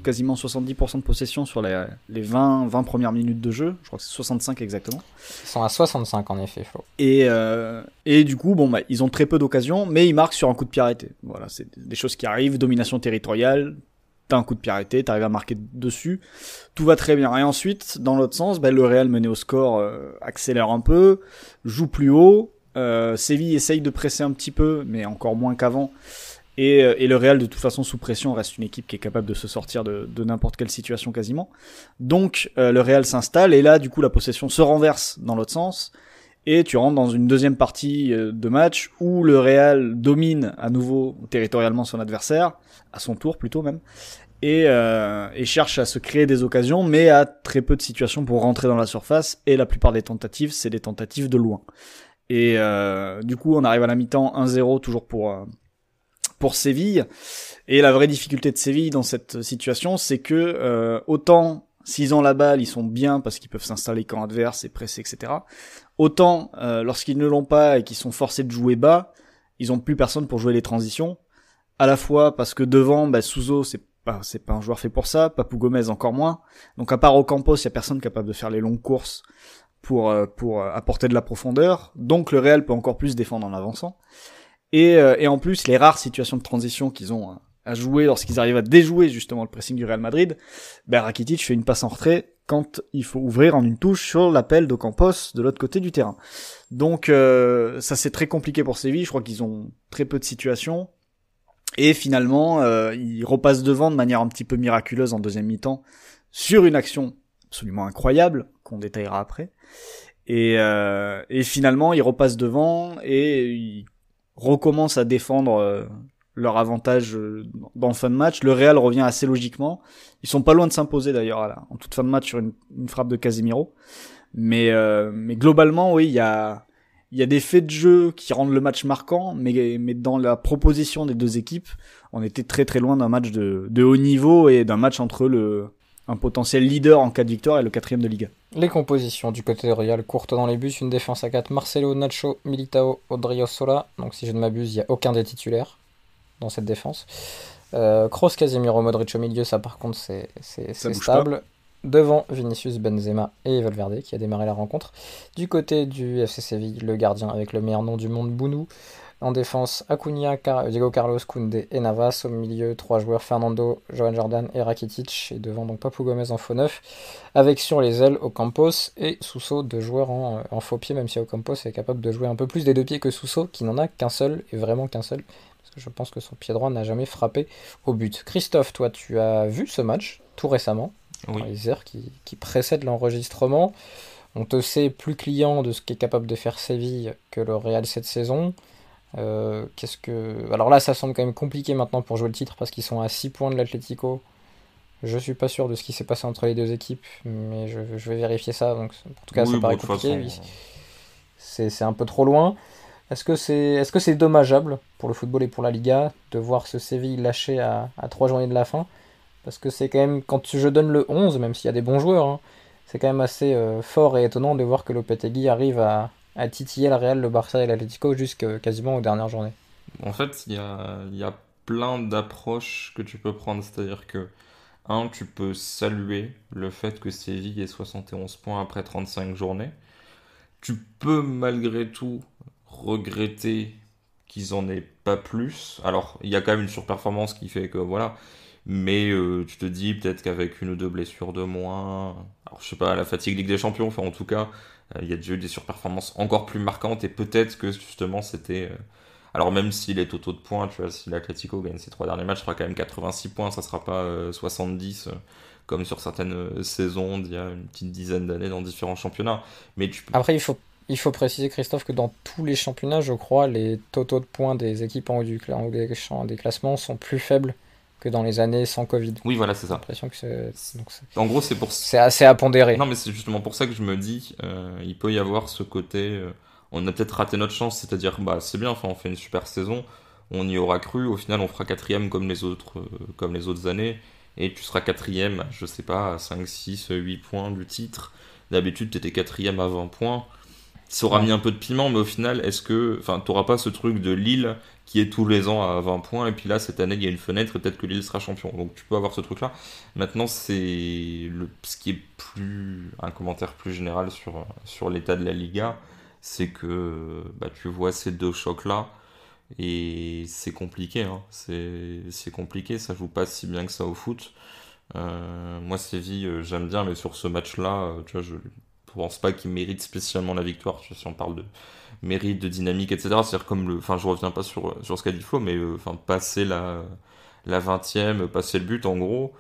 quasiment 70% de possession sur les 20 premières minutes de jeu. Je crois que c'est 65 exactement. Ils sont à 65 en effet, Flo. Et du coup, ils ont très peu d'occasions, mais ils marquent sur un coup de pied arrêté. Voilà, c'est des choses qui arrivent, domination territoriale. T'as un coup de pied arrêté, t'arrives à marquer dessus, tout va très bien. Et ensuite, dans l'autre sens, le Real mené au score accélère un peu, joue plus haut, Séville essaye de presser un petit peu, mais encore moins qu'avant, et le Real de toute façon sous pression reste une équipe qui est capable de se sortir de n'importe quelle situation quasiment. Donc le Real s'installe, et là du coup la possession se renverse dans l'autre sens, et tu rentres dans une deuxième partie de match où le Real domine à nouveau territorialement son adversaire, à son tour plutôt même, et cherche à se créer des occasions, mais a très peu de situations pour rentrer dans la surface, et la plupart des tentatives, c'est des tentatives de loin. Et du coup, on arrive à la mi-temps 1-0 toujours pour Séville, et la vraie difficulté de Séville dans cette situation, c'est que autant s'ils ont la balle, ils sont bien parce qu'ils peuvent s'installer camp adverse et presser, etc. Autant lorsqu'ils ne l'ont pas et qu'ils sont forcés de jouer bas, ils ont plus personne pour jouer les transitions. À la fois parce que devant, Souzo, c'est pas un joueur fait pour ça, Papou Gomez encore moins. Donc à part Ocampos, il y a personne capable de faire les longues courses pour apporter de la profondeur. Donc le Real peut encore plus défendre en avançant. Et en plus, les rares situations de transition qu'ils ont à jouer lorsqu'ils arrivent à déjouer justement le pressing du Real Madrid, Rakitic fait une passe en retrait quand il faut ouvrir en une touche sur l'appel d'Ocampos de l'autre côté du terrain. Donc ça c'est très compliqué pour Séville, je crois qu'ils ont très peu de situations. Et finalement, ils repassent devant de manière un petit peu miraculeuse en deuxième mi-temps sur une action absolument incroyable qu'on détaillera après. Et finalement, ils repassent devant et ils recommencent à défendre leur avantage dans le fin de match. Le Real revient assez logiquement. Ils sont pas loin de s'imposer d'ailleurs en toute fin de match sur une frappe de Casemiro. Mais globalement, oui, il y a des faits de jeu qui rendent le match marquant, mais dans la proposition des deux équipes, on était très très loin d'un match de haut niveau et d'un match entre un potentiel leader en cas de victoire et le 4e de Liga. Les compositions du côté de Real, courtes dans les buts, une défense à 4, Marcelo, Nacho, Militao, Odriozola. Donc si je ne m'abuse, il n'y a aucun des titulaires dans cette défense. Kroos, Casemiro, Modric au milieu, ça par contre c'est stable. Devant Vinicius, Benzema et Valverde qui a démarré la rencontre. Du côté du FC Séville, le gardien avec le meilleur nom du monde, Bounou. En défense, Acuna, Diego Carlos, Koundé et Navas. Au milieu, 3 joueurs, Fernando, Joan Jordan et Rakitic. Et devant, donc Papou Gomez en faux neuf. Avec sur les ailes, Ocampos et Suso, 2 joueurs en faux pied, même si Ocampos est capable de jouer un peu plus des 2 pieds que Suso, qui n'en a qu'un seul, et vraiment qu'un seul. Parce que je pense que son pied droit n'a jamais frappé au but. Christophe, toi, tu as vu ce match tout récemment, Oui. dans les heures qui précèdent l'enregistrement. On te sait plus client de ce qu'est capable de faire Séville que le Real cette saison. Alors là, ça semble quand même compliqué maintenant pour jouer le titre parce qu'ils sont à 6 points de l'Atlético. Je suis pas sûr de ce qui s'est passé entre les deux équipes, mais je vais vérifier ça. Donc, en tout cas, ça paraît compliqué. C'est un peu trop loin. Est-ce que c'est dommageable pour le football et pour la Liga de voir ce Séville lâcher à 3 journées de la fin? Parce que c'est quand même, quand je donne le 11, même s'il y a des bons joueurs, hein, c'est quand même assez fort et étonnant de voir que Lopetegui arrive à titiller le Real, le Barça et l'Atlético jusqu'à quasiment aux dernières journées. En fait, il y a plein d'approches que tu peux prendre. C'est-à-dire que, tu peux saluer le fait que Séville ait 71 points après 35 journées. Tu peux malgré tout regretter qu'ils en aient pas plus. Alors, il y a quand même une surperformance qui fait que voilà. Mais tu te dis peut-être qu'avec 1 ou 2 blessures de moins, alors je sais pas, la fatigue Ligue des Champions, enfin en tout cas, il y a déjà eu des surperformances encore plus marquantes et peut-être que justement c'était. Alors même si les totaux de points, tu vois, si l'Atlético gagne ses 3 derniers matchs, ça sera quand même 86 points, ça sera pas 70 comme sur certaines saisons d'il y a une petite dizaine d'années dans différents championnats. Mais Après, il faut préciser, Christophe, que dans tous les championnats, je crois, les totaux de points des équipes en haut des classements sont plus faibles que dans les années sans Covid. Oui, voilà, c'est ça. J'ai l'impression que en gros, c'est pour c'est assez à pondérer. Non, mais c'est justement pour ça que je me dis, il peut y avoir ce côté, on a peut-être raté notre chance, c'est-à-dire, c'est bien, enfin, on fait une super saison, on y aura cru, au final, on fera 4e comme les autres années, et tu seras 4e, je sais pas, à 5, 6, 8 points du titre. D'habitude, t'étais 4e à 20 points. Ça aura mis un peu de piment, mais au final, t'auras pas ce truc de Lille qui est tous les ans à 20 points, et puis là, cette année, il y a une fenêtre, et peut-être que Lille sera champion. Donc tu peux avoir ce truc-là. Maintenant, ce qui est un commentaire plus général sur l'état de la Liga, c'est que tu vois ces 2 chocs-là, et c'est compliqué. Hein. C'est compliqué, ça joue pas si bien que ça au foot. Moi, Séville, j'aime bien, mais sur ce match-là, tu vois, je pense pas qu'il mérite spécialement la victoire, tu vois, si on parle de mérite, de dynamique, etc. C'est-à-dire comme je reviens pas sur ce qu'a dit Flo, mais passer la 20e, passer le but, en gros,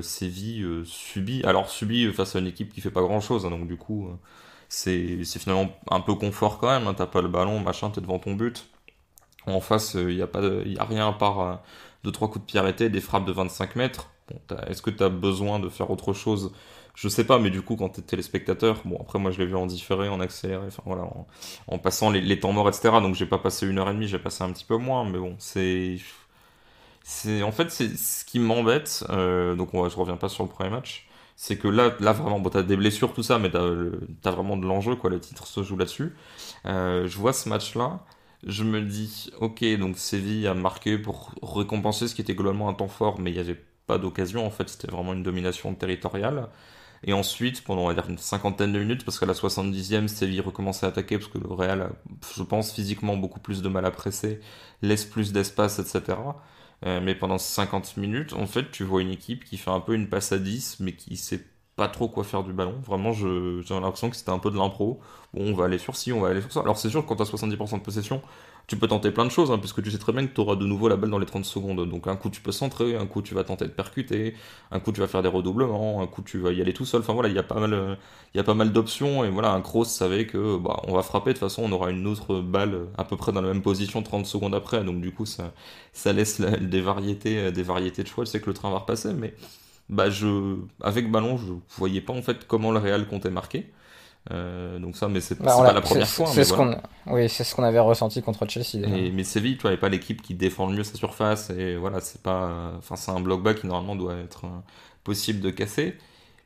Séville subit face à une équipe qui fait pas grand-chose, hein, donc du coup, c'est finalement un peu confort quand même, hein, t'as pas le ballon, machin, t'es devant ton but. En face, il y a rien à part 2-3 coups de pied arrêtés, des frappes de 25 mètres. Bon, est-ce que t'as besoin de faire autre chose? Je sais pas, mais du coup, quand t'es téléspectateur, bon, après, moi, je l'ai vu en différé, en accéléré, enfin, voilà, en passant les temps morts, etc. Donc, j'ai pas passé 1h30, j'ai passé un petit peu moins, mais bon, en fait, c'est ce qui m'embête, donc je reviens pas sur le premier match, c'est que là vraiment, bon, t'as des blessures, tout ça, mais t'as vraiment de l'enjeu, quoi, le titre se joue là-dessus. Je vois ce match-là, je me dis, ok, donc Séville a marqué pour récompenser ce qui était globalement un temps fort, mais il n'y avait pas d'occasion, en fait, c'était vraiment une domination territoriale. Et ensuite, pendant on va dire une cinquantaine de minutes, parce qu'à la 70e, Séville recommençait à attaquer, parce que le Real a, je pense, physiquement beaucoup plus de mal à presser, laisse plus d'espace, etc. Mais pendant 50 minutes, en fait, tu vois une équipe qui fait un peu une passe à 10, mais qui sait pas trop quoi faire du ballon. Vraiment, j'ai l'impression que c'était un peu de l'impro. Bon, on va aller sur ci, on va aller sur ça. Alors c'est sûr que quand t'as 70% de possession, tu peux tenter plein de choses, hein, puisque tu sais très bien que tu auras de nouveau la balle dans les 30 secondes. Donc un coup tu peux centrer, un coup tu vas tenter de percuter, un coup tu vas faire des redoublements, un coup tu vas y aller tout seul. Enfin voilà, il y a pas mal d'options. Et voilà, un Kroos savait que bah, on va frapper, de toute façon on aura une autre balle à peu près dans la même position 30 secondes après. Donc du coup ça laisse des variétés de choix. Je sais que le train va repasser, mais bah avec ballon, je voyais pas en fait comment le Real comptait marquer. Donc ça, mais c'est Bah, pas la première fois. c'est Mais ce voilà. oui, c'est ce qu'on avait ressenti contre Chelsea déjà. Mais Séville, tu vois, n'est pas l'équipe qui défend le mieux sa surface. Et voilà, c'est pas. Enfin, c'est un bloc bas qui normalement doit être possible de casser.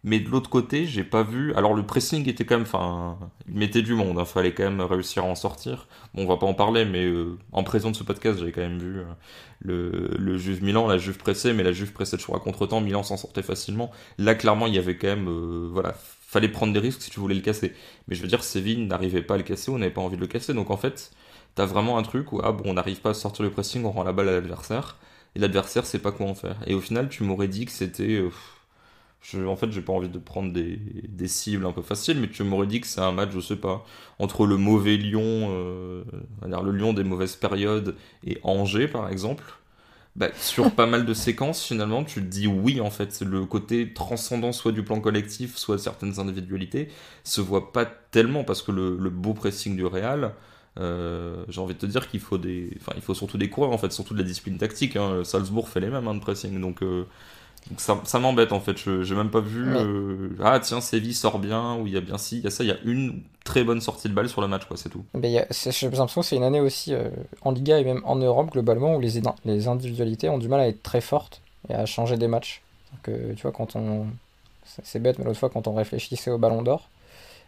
Mais de l'autre côté, j'ai pas vu. Alors le pressing était quand même. Enfin, il mettait du monde. Il fallait quand même réussir à en sortir. Bon, on va pas en parler, mais en présent de ce podcast, j'avais quand même vu le Juve Milan, la Juve pressée, mais la Juve pressée toujours à contre-temps. Milan s'en sortait facilement. Là, clairement, il y avait quand même. Voilà, fallait prendre des risques si tu voulais le casser. Mais je veux dire, Séville n'arrivait pas à le casser, on n'avait pas envie de le casser. Donc en fait, t'as vraiment un truc où ah, bon, on n'arrive pas à sortir le pressing, on rend la balle à l'adversaire. Et l'adversaire sait pas quoi en faire. Et au final, tu m'aurais dit que c'était. En fait, j'ai pas envie de prendre des cibles un peu faciles, mais tu m'aurais dit que c'est un match, je sais pas, entre le mauvais Lyon, on va dire le Lyon des mauvaises périodes, et Angers, par exemple. Bah, sur pas mal de séquences, finalement, tu te dis oui, en fait. C'est le côté transcendant, soit du plan collectif, soit de certaines individualités, se voit pas tellement, parce que le beau pressing du Real, j'ai envie de te dire qu'il faut enfin, il faut surtout des coureurs, en fait, surtout de la discipline tactique, hein. Salzbourg fait les mêmes, hein, de pressing, donc ça m'embête, en fait. J'ai même pas vu, Mais ah tiens, Séville sort bien, ou il y a bien ci, il y a ça, il y a une très bonne sortie de balle sur le match, quoi, c'est tout. j'ai l'impression que c'est une année aussi en Liga et même en Europe globalement où les individualités ont du mal à être très fortes et à changer des matchs. Donc, tu vois, c'est bête, mais l'autre fois quand on réfléchissait au Ballon d'Or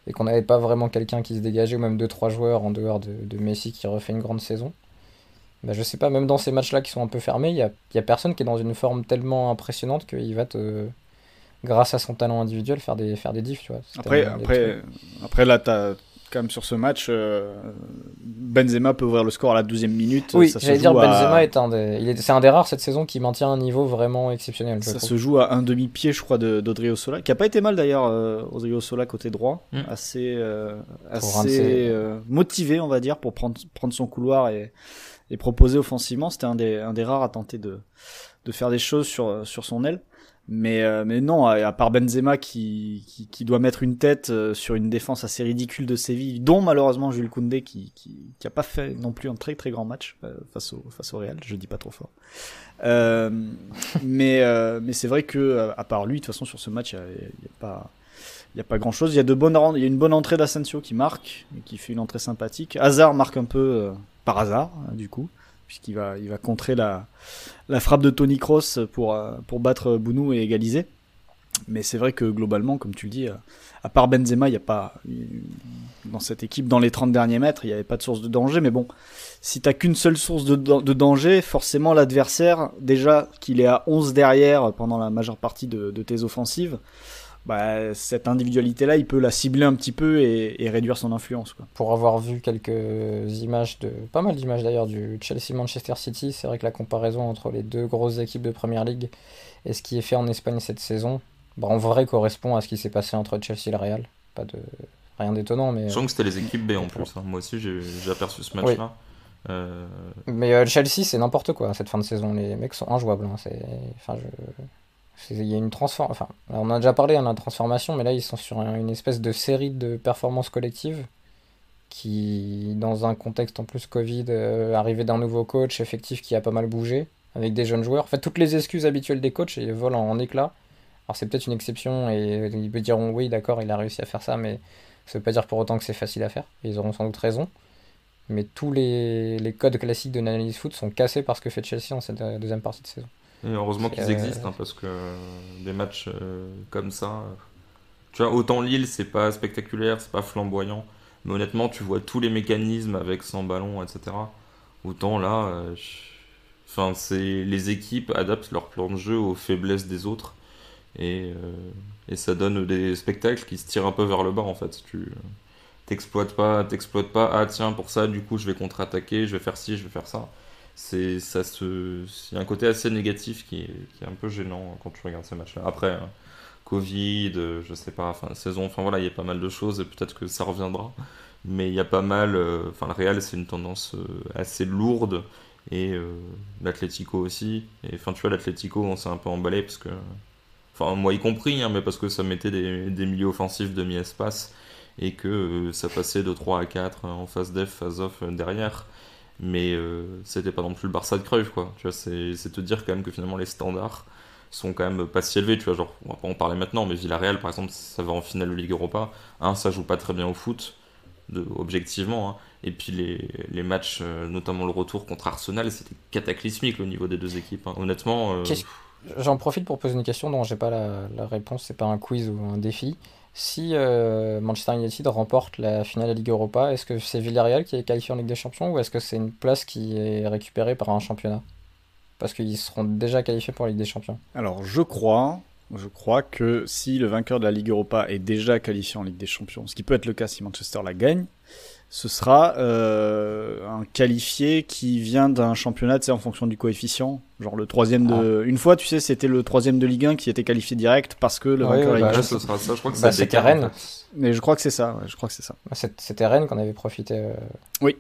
et qu'on n'avait pas vraiment quelqu'un qui se dégageait ou même deux trois joueurs en dehors de Messi qui refait une grande saison, bah, je sais pas, même dans ces matchs-là qui sont un peu fermés, il y a personne qui est dans une forme tellement impressionnante qu'il va grâce à son talent individuel, faire des diffs, tu vois. C'était Après, un des trucs. après là, t'as quand même sur ce match, Benzema peut ouvrir le score à la 12e minute. Oui, Ça se j'allais dire joue Benzema à... c'est un des rares cette saison qui maintient un niveau vraiment exceptionnel, je Ça trouve. se joue à un demi-pied, je crois, d'Odrio Sola, qui a pas été mal d'ailleurs, Odrio Sola côté droit, Mm. Pour un de ses- motivé, on va dire, pour prendre son couloir et proposer offensivement. C'était un des rares à tenter de faire des choses sur son aile. Mais non, à part Benzema qui doit mettre une tête sur une défense assez ridicule de Séville, dont malheureusement Jules Koundé qui a pas fait non plus un très très grand match face au Real, je dis pas trop fort. Euh, mais c'est vrai que à part lui, de toute façon sur ce match, il y a pas grand chose. Il y a une bonne entrée d'Asensio qui marque, et qui fait une entrée sympathique. Hazard marque un peu par hasard, hein, du coup, puisqu'il va contrer la frappe de Toni Kroos pour battre Bounou et égaliser. Mais c'est vrai que globalement, comme tu le dis, à part Benzema, il n'y a pas, dans cette équipe, dans les 30 derniers mètres, il n'y avait pas de source de danger. Mais bon, si tu n'as qu'une seule source de danger, forcément l'adversaire, déjà qu'il est à 11 derrière pendant la majeure partie de tes offensives, bah, cette individualité-là, il peut la cibler un petit peu et réduire son influence, quoi. Pour avoir vu quelques images pas mal d'images d'ailleurs du Chelsea-Manchester City, c'est vrai que la comparaison entre les deux grosses équipes de Première Ligue et ce qui est fait en Espagne cette saison, bah, en vrai correspond à ce qui s'est passé entre Chelsea et le Real. Pas de rien d'étonnant, mais Je sens que c'était les équipes B en plus, hein. Moi aussi, j'ai aperçu ce match-là. Chelsea c'est n'importe quoi cette fin de saison. Les mecs sont injouables, hein. Il y a une transformation. Enfin, on en a déjà parlé, hein, de la transformation, mais là ils sont sur une espèce de série de performances collectives qui, dans un contexte en plus Covid, arrivé d'un nouveau coach effectif qui a pas mal bougé, avec des jeunes joueurs. En fait, toutes les excuses habituelles des coachs ils volent en éclats. Alors c'est peut-être une exception et ils me diront oui, d'accord, il a réussi à faire ça, mais ça veut pas dire pour autant que c'est facile à faire. Et ils auront sans doute raison. Mais tous les codes classiques de l'analyse foot sont cassés par ce que fait Chelsea en cette deuxième partie de saison. Et heureusement qu'ils existent, hein, parce que des matchs comme ça, tu vois, autant Lille, c'est pas spectaculaire, c'est pas flamboyant, mais honnêtement, tu vois tous les mécanismes avec sans ballon, etc. Autant là, enfin, les équipes adaptent leur plan de jeu aux faiblesses des autres. et ça donne des spectacles qui se tirent un peu vers le bas en fait. Tu t'exploites pas, ah tiens, pour ça, du coup, je vais contre-attaquer, je vais faire ci, je vais faire ça. Il y a un côté assez négatif qui est un peu gênant quand tu regardes ces matchs-là. Après, Covid, je sais pas, fin de saison, enfin voilà, il y a pas mal de choses et peut-être que ça reviendra. Mais il y a pas mal, enfin le Real c'est une tendance assez lourde et l'Atlético aussi. Et enfin tu vois, l'Atlético on s'est un peu emballé parce que, enfin moi y compris, hein, mais parce que ça mettait des milieux offensifs de mi-espace et que ça passait de 3 à 4 en phase def, phase off derrière. Mais c'était pas non plus le Barça de Cruyff, quoi. Tu vois, c'est te dire quand même que finalement les standards sont quand même pas si élevés, tu vois, genre on va pas en parler maintenant, mais Villarreal par exemple, ça va en finale de Ligue Europa, ça joue pas très bien au foot, objectivement, hein. Et puis les matchs, notamment le retour contre Arsenal, c'était cataclysmique au niveau des deux équipes, hein. Honnêtement, J'en profite pour poser une question dont j'ai pas la réponse, c'est pas un quiz ou un défi. Si Manchester United remporte la finale de la Ligue Europa, est-ce que c'est Villarreal qui est qualifié en Ligue des Champions ou est-ce que c'est une place qui est récupérée par un championnat? Parce qu'ils seront déjà qualifiés pour la Ligue des Champions. Alors je crois que si le vainqueur de la Ligue Europa est déjà qualifié en Ligue des Champions, ce qui peut être le cas si Manchester la gagne, ce sera un qualifié qui vient d'un championnat, tu sais, en fonction du coefficient. Genre le troisième de... Une fois, tu sais, c'était le troisième de Ligue 1 qui était qualifié direct parce que le vainqueur... ce sera ça, je crois que c'était Rennes. En fait. Mais je crois que c'est ça, ouais, je crois que c'est ça. C'était Rennes qu'on avait profité. Oui,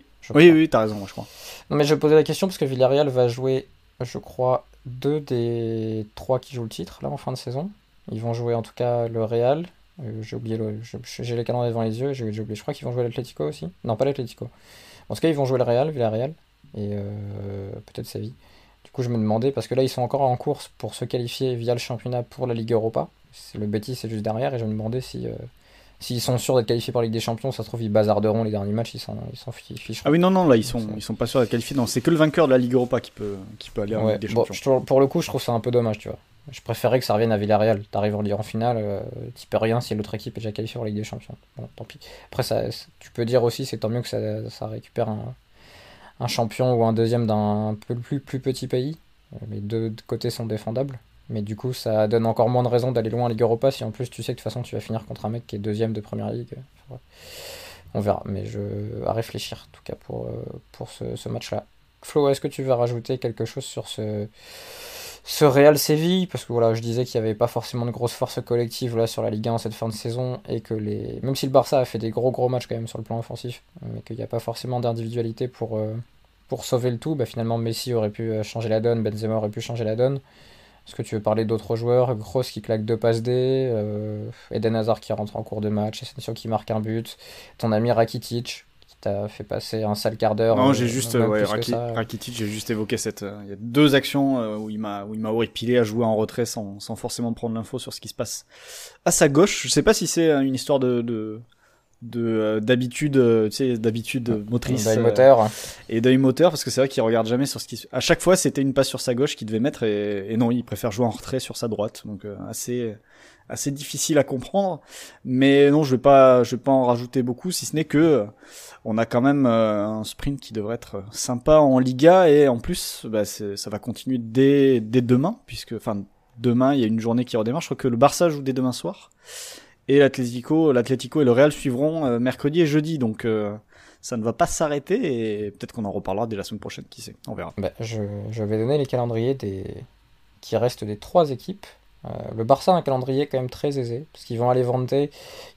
t'as raison, moi, je crois. Non, mais je posais la question parce que Villarreal va jouer, je crois, 2 des 3 qui jouent le titre, là, en fin de saison. Ils vont jouer, en tout cas, le Real... j'ai oublié j'ai les calendriers devant les yeux, j'ai oublié. Je crois qu'ils vont jouer l'Atlético aussi. Non, pas l'Atlético. En tout cas, ils vont jouer le Real, Villarreal et peut-être Séville. Du coup, je me demandais parce que là, ils sont encore en course pour se qualifier via le championnat pour la Ligue Europa. Le Betis c'est juste derrière et je me demandais si s'ils sont sûrs d'être qualifiés pour la Ligue des Champions, ça se trouve ils bazarderont les derniers matchs, ils s'en fichent. Ah oui, non, là ils sont pas sûrs d'être qualifiés. Non, c'est que le vainqueur de la Ligue Europa qui peut aller en Ligue des Champions. Pour le coup, je trouve ça un peu dommage, tu vois. Je préférais que ça revienne à Villarreal. T'arrives en finale, t'y peux rien si l'autre équipe est déjà qualifiée pour la Ligue des Champions. Bon, tant pis. Après, tu peux dire aussi, c'est tant mieux que ça récupère un champion ou un deuxième d'un peu plus petit pays. Les deux côtés sont défendables. Mais du coup, ça donne encore moins de raisons d'aller loin en Ligue Europa si en plus tu sais que de toute façon tu vas finir contre un mec qui est deuxième de première ligue. Enfin, on verra. Mais à réfléchir, en tout cas, pour ce match-là. Flo, est-ce que tu veux rajouter quelque chose sur ce Real Séville, parce que voilà, je disais qu'il n'y avait pas forcément de grosse force collective là, sur la Ligue 1 cette fin de saison, et que même si le Barça a fait des gros matchs quand même sur le plan offensif, mais qu'il n'y a pas forcément d'individualité pour sauver le tout, finalement Messi aurait pu changer la donne, Benzema aurait pu changer la donne. Est-ce que tu veux parler d'autres joueurs? Kroos qui claque 2 passes D, Eden Hazard qui rentre en cours de match, Asensio qui marque un but, ton ami Rakitic t'as fait passer un sale quart d'heure. Non, j'ai juste Rakitic, j'ai juste évoqué il y a 2 actions où il m'a horripilé à jouer en retrait sans forcément prendre l'info sur ce qui se passe à sa gauche. Je sais pas si c'est une histoire d'habitude, tu sais, d'habitude motrice et d'œil moteur, parce que c'est vrai qu'il regarde jamais sur ce qui à chaque fois c'était une passe sur sa gauche qu'il devait mettre et non, il préfère jouer en retrait sur sa droite, donc assez difficile à comprendre, mais non, je vais pas en rajouter beaucoup, si ce n'est que on a quand même un sprint qui devrait être sympa en Liga, et en plus ça va continuer dès demain, puisque demain il y a une journée qui redémarre. Je crois que le Barça joue dès demain soir et l'Atlético et le Real suivront mercredi et jeudi, donc ça ne va pas s'arrêter, et peut-être qu'on en reparlera dès la semaine prochaine, qui sait, on verra. Je vais donner les calendriers qui restent des 3 équipes. Le Barça a un calendrier quand même très aisé, parce qu'ils vont à Levante,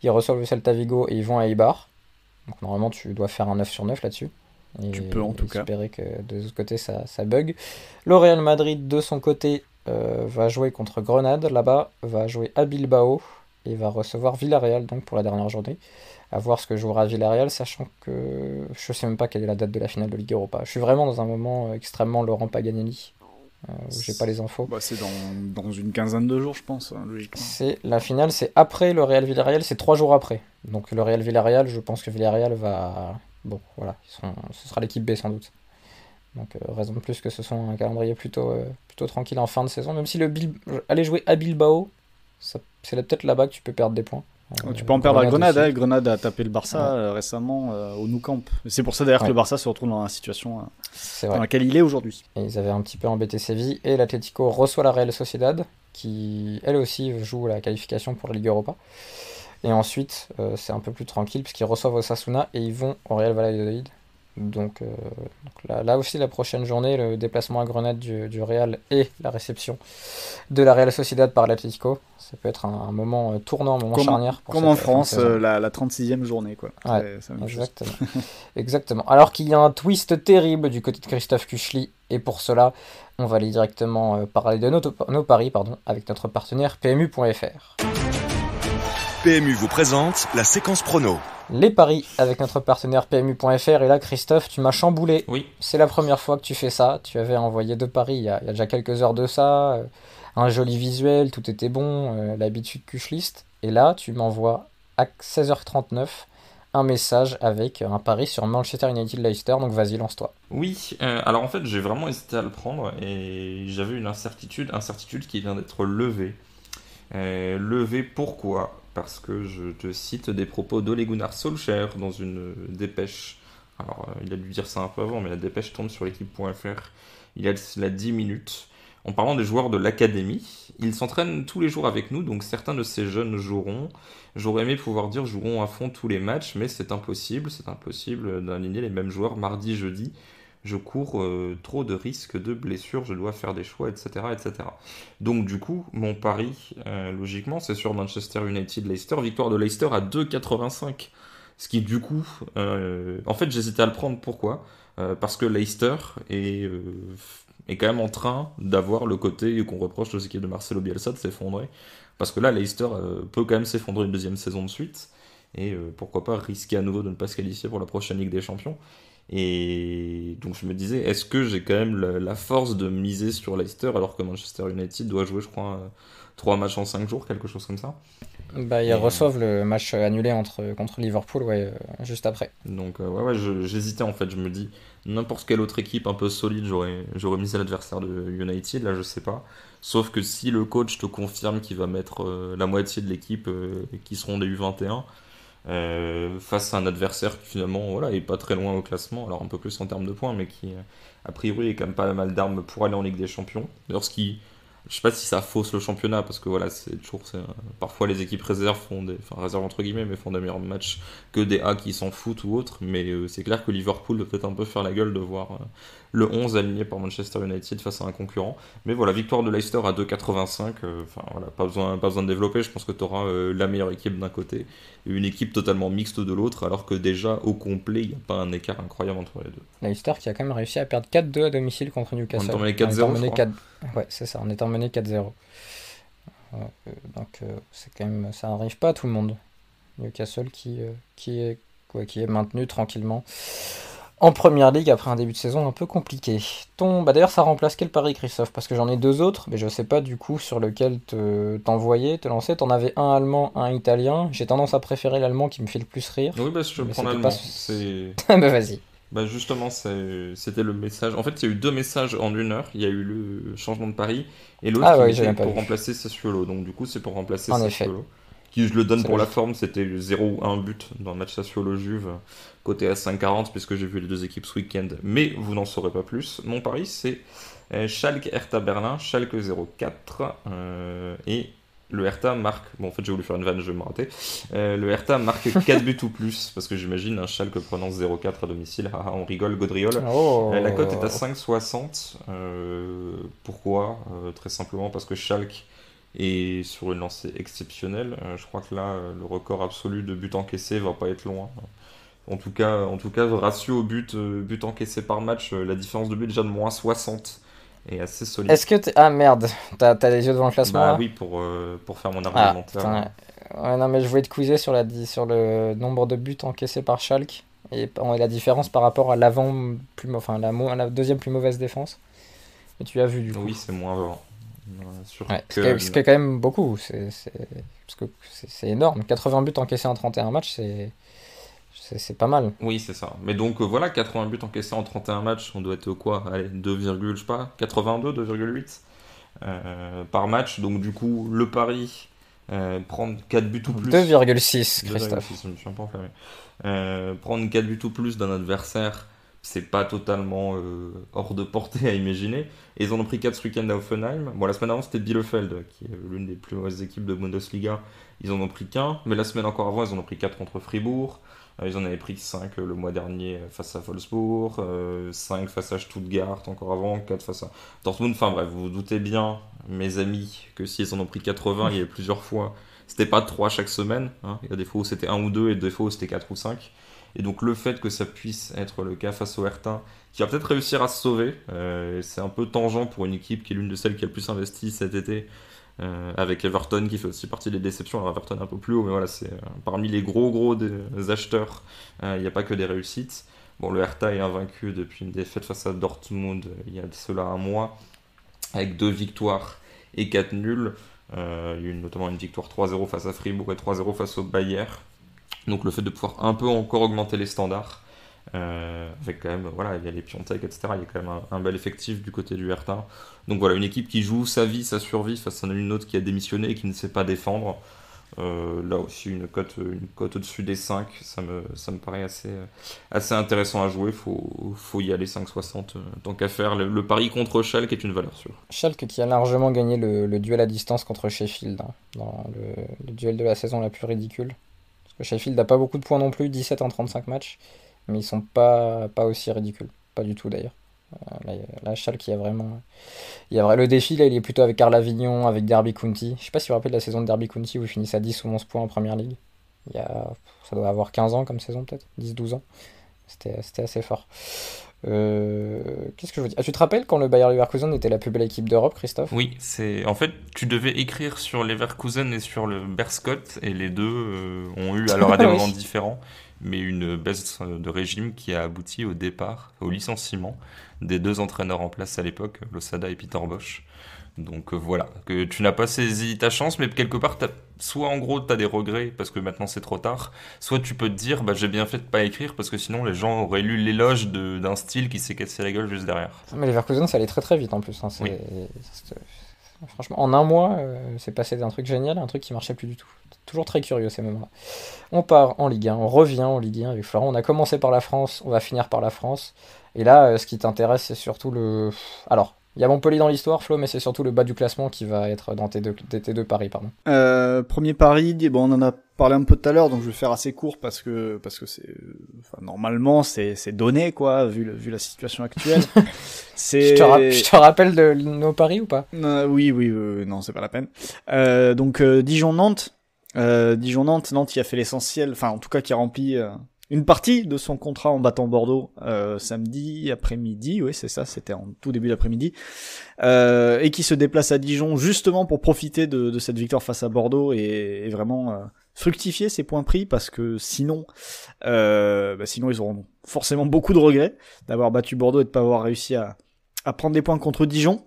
ils reçoivent le Celta Vigo et ils vont à Eibar. Donc normalement tu dois faire un 9 sur 9 là-dessus. Et tu peux en tout cas. Espérer que de l'autre côté ça bug. Le Real Madrid de son côté va jouer contre Grenade là-bas, va jouer à Bilbao et va recevoir Villarreal donc pour la dernière journée. À voir ce que jouera Villarreal, sachant que je sais même pas quelle est la date de la finale de Ligue Europa. Je suis vraiment dans un moment extrêmement Laurent Paganelli. Où j'ai pas les infos. C'est dans une quinzaine de jours, je pense, logiquement. La finale, c'est après le Real Villarreal, c'est 3 jours après. Donc le Real Villarreal, je pense que Villarreal va... Bon, voilà, ce sera l'équipe B sans doute. Donc raison de plus que ce soit un calendrier plutôt tranquille en fin de saison. Même si aller jouer à Bilbao, c'est peut-être là-bas que tu peux perdre des points. Tu peux en perdre à Grenade, hein. Grenade a tapé le Barça récemment au Nou Camp. C'est pour ça d'ailleurs que le Barça se retrouve dans la situation dans laquelle il est aujourd'hui. Et ils avaient un petit peu embêté Séville, et l'Atlético reçoit la Real Sociedad, qui elle aussi joue la qualification pour la Ligue Europa. Et ensuite, c'est un peu plus tranquille puisqu'ils reçoivent Osasuna et ils vont au Real Valladolid. Donc là aussi, la prochaine journée, le déplacement à Grenade du Real et la réception de la Real Sociedad par l'Atlético. Ça peut être un moment tournant, un moment charnière. Comme en France, la 36e journée, quoi. Ouais, c'est exactement. Exactement. Alors qu'il y a un twist terrible du côté de Christophe Kuchli, et pour cela, on va aller directement parler de nos paris avec notre partenaire PMU.fr. PMU vous présente la séquence prono. Les paris avec notre partenaire PMU.fr. Et là, Christophe, tu m'as chamboulé. Oui. C'est la première fois que tu fais ça. Tu avais envoyé 2 paris il y a déjà quelques heures de ça. Un joli visuel, tout était bon. L'habitude Kuchlist. Et là, tu m'envoies à 16h39 un message avec un pari sur Manchester United Leicester. Donc vas-y, lance-toi. Oui, alors en fait, j'ai vraiment hésité à le prendre et j'avais une incertitude qui vient d'être levée. Levée pourquoi ? Parce que je te cite des propos d'Ole Gunnar Solskjaer dans une dépêche. Alors, il a dû dire ça un peu avant, mais la dépêche tombe sur l'équipe.fr. Il y a cela 10 minutes. En parlant des joueurs de l'académie, ils s'entraînent tous les jours avec nous, donc certains de ces jeunes joueront. J'aurais aimé pouvoir dire joueront à fond tous les matchs, mais c'est impossible d'aligner les mêmes joueurs mardi, jeudi. Je cours trop de risques de blessures, je dois faire des choix, etc. etc. Donc du coup, mon pari, logiquement, c'est sur Manchester United-Leicester, victoire de Leicester à 2,85. Ce qui du coup, en fait j'hésitais à le prendre, pourquoi ? Parce que Leicester est quand même en train d'avoir le côté qu'on reproche aux équipes de Marcelo Bielsa de s'effondrer. Parce que là, Leicester peut quand même s'effondrer une deuxième saison de suite, et pourquoi pas risquer à nouveau de ne pas se qualifier pour la prochaine Ligue des Champions. Et donc je me disais, est-ce que j'ai quand même la force de miser sur Leicester alors que Manchester United doit jouer, je crois, 3 matchs en 5 jours, quelque chose comme ça. Ils reçoivent le match annulé contre Liverpool juste après. Donc j'hésitais en fait, je me dis, n'importe quelle autre équipe un peu solide, j'aurais misé l'adversaire de United, là je sais pas. Sauf que si le coach te confirme qu'il va mettre la moitié de l'équipe qui seront des U21, face à un adversaire qui finalement est pas très loin au classement, alors un peu plus en termes de points, mais qui a priori est quand même pas mal d'armes pour aller en Ligue des Champions. D'ailleurs, je sais pas si ça fausse le championnat, parce que parfois les équipes réserves réserves entre guillemets, mais font des meilleurs matchs que des A qui s'en foutent ou autres, mais c'est clair que Liverpool peut peut-être un peu faire la gueule de voir le 11 aligné par Manchester United face à un concurrent. Mais voilà, victoire de Leicester à 2,85, pas besoin de développer, je pense que tu auras la meilleure équipe d'un côté et une équipe totalement mixte de l'autre, alors que déjà au complet, il n'y a pas un écart incroyable entre les deux. Leicester qui a quand même réussi à perdre 4-2 à domicile contre Newcastle. On est mené 4-0, je crois. Ouais, c'est ça, on est mené 4-0. Donc c'est quand même, ça n'arrive pas à tout le monde. Newcastle qui est maintenu tranquillement en première ligue après un début de saison un peu compliqué. D'ailleurs, ça remplace quel pari, Christophe ? Parce que j'en ai 2 autres, mais je sais pas du coup sur lequel te lancer. T'en avais un allemand, un italien. J'ai tendance à préférer l'allemand qui me fait le plus rire. Oui, je prends l'allemand. Bah vas-y. Justement, c'était le message. En fait, il y a eu 2 messages en 1 heure. Il y a eu le changement de pari et l'autre qui était pour remplacer Sassuolo. Donc du coup, c'est pour remplacer Sassuolo. Qui, je le donne pour la forme, c'était 0 ou 1 but dans le match Sassuolo-Juve, côté à 5,40, puisque j'ai vu les 2 équipes ce week-end. Mais vous n'en saurez pas plus. Mon pari, c'est Schalke Hertha Berlin, Schalke 0,4. Et le Hertha marque. Bon, en fait, j'ai voulu faire une vanne, je vais me rater. Le Hertha marque 4 buts ou plus, parce que j'imagine un Schalke prenant 0,4 à domicile. On rigole, Gaudriol. La cote est à 5,60. Pourquoi ? Très simplement parce que Schalke et sur une lancée exceptionnelle. Je crois que là, le record absolu de buts encaissés va pas être loin. En tout cas, ratio but encaissé par match, la différence de but déjà de moins 60 est assez solide. Est-ce que ah merde, t'as les yeux devant le classement là ? Oui, pour faire mon argumentaire. Non, mais je voulais te quizer sur le nombre de buts encaissés par Schalke et la différence par rapport à la deuxième plus mauvaise défense. Et tu as vu du coup. Oui, c'est moins 20. Ce qui est quand même beaucoup, parce que c'est énorme. 80 buts encaissés en 31 matchs, c'est pas mal. Oui, c'est ça. Mais donc 80 buts encaissés en 31 matchs, on doit être quoi ? Allez, 82, 2,8 par match. Donc du coup, le pari, prendre 4 buts ou plus. 2,6, Christophe. 2,6, je me suis un peu enflammé. Prendre 4 buts ou plus d'un adversaire c'est pas totalement hors de portée à imaginer. Et ils en ont pris 4 ce week-end à Offenheim. Bon, la semaine avant, c'était Bielefeld, qui est l'une des plus mauvaises équipes de Bundesliga. Ils en ont pris qu'un. Mais la semaine encore avant, ils en ont pris 4 contre Fribourg. Ils en avaient pris 5 le mois dernier face à Wolfsburg, 5 face à Stuttgart encore avant, 4 face à Dortmund. Enfin bref, vous vous doutez bien, mes amis, que si ils en ont pris 80, il y a eu plusieurs fois. C'était pas 3 chaque semaine. Hein. Il y a des fois où c'était 1 ou 2 et des fois où c'était 4 ou 5. Et donc le fait que ça puisse être le cas face au Hertha, qui va peut-être réussir à se sauver, c'est un peu tangent pour une équipe qui est l'une de celles qui a le plus investi cet été, avec Everton qui fait aussi partie des déceptions. Alors Everton un peu plus haut, mais voilà, c'est parmi les gros des acheteurs, il n'y a pas que des réussites. Bon, le Hertha est invaincu depuis une défaite face à Dortmund il y a de cela un mois, avec 2 victoires et 4 nuls. Il y a eu notamment une victoire 3-0 face à Fribourg et 3-0 face au Bayern. Donc le fait de pouvoir un peu encore augmenter les standards, avec quand même, voilà, il y a les Piontek, etc. Il y a quand même un bel effectif du côté du Hertha. Donc voilà, une équipe qui joue sa vie, sa survie face à une autre qui a démissionné et qui ne sait pas défendre. Là aussi, une cote au-dessus des 5, ça me paraît assez intéressant à jouer. Faut y aller 5,60 tant qu'à faire. Le pari contre Schalke est une valeur sûre. Schalke qui a largement gagné le duel à distance contre Sheffield, hein, dans le duel de la saison la plus ridicule. Sheffield n'a pas beaucoup de points non plus, 17 en 35 matchs, mais ils sont pas aussi ridicules, pas du tout d'ailleurs. Là Schalke, il y a vraiment le défi, là il est plutôt avec Karl Avignon, avec Derby County. Je sais pas si vous vous rappelez de la saison de Derby County où ils finissent à 10 ou 11 points en première ligue. Ça doit avoir 15 ans comme saison peut-être, 10-12 ans. C'était assez fort. Qu'est-ce que je veux dire? Tu te rappelles quand le Bayer Leverkusen était la plus belle équipe d'Europe, Christophe? Oui, en fait, tu devais écrire sur Leverkusen et sur le Berscott, et les deux ont eu, alors à des moments différents, mais une baisse de régime qui a abouti au départ, au licenciement des 2 entraîneurs en place à l'époque, Losada et Peter Bosz. Donc voilà, que tu n'as pas saisi ta chance, mais quelque part, soit en gros, tu as des regrets parce que maintenant c'est trop tard, soit tu peux te dire, j'ai bien fait de pas écrire parce que sinon les gens auraient lu l'éloge d'un style qui s'est cassé la gueule juste derrière. Mais Leverkusen, ça allait très très vite en plus. Hein. Franchement, en un mois, c'est passé d'un truc génial à un truc qui marchait plus du tout. Toujours très curieux ces moments-là. On part en Ligue 1, on revient en Ligue 1 avec Florent. On a commencé par la France, on va finir par la France. Et là, ce qui t'intéresse, c'est surtout le... Alors, il y a Montpellier dans l'histoire, Flo, mais c'est surtout le bas du classement qui va être dans tes deux paris, pardon. Premier pari, bon, on en a parlé un peu tout à l'heure, donc je vais faire assez court parce que c'est, enfin, normalement c'est donné quoi, vu la situation actuelle. Je te rappelle de nos paris ou pas? Oui, non, c'est pas la peine. Donc Dijon-Nantes, Nantes qui a fait l'essentiel, enfin en tout cas qui a rempli une partie de son contrat en battant Bordeaux samedi après-midi, oui c'est ça, c'était en tout début d'après-midi, et qui se déplace à Dijon justement pour profiter de cette victoire face à Bordeaux et vraiment fructifier ses points pris parce que sinon ils auront forcément beaucoup de regrets d'avoir battu Bordeaux et de pas avoir réussi à prendre des points contre Dijon.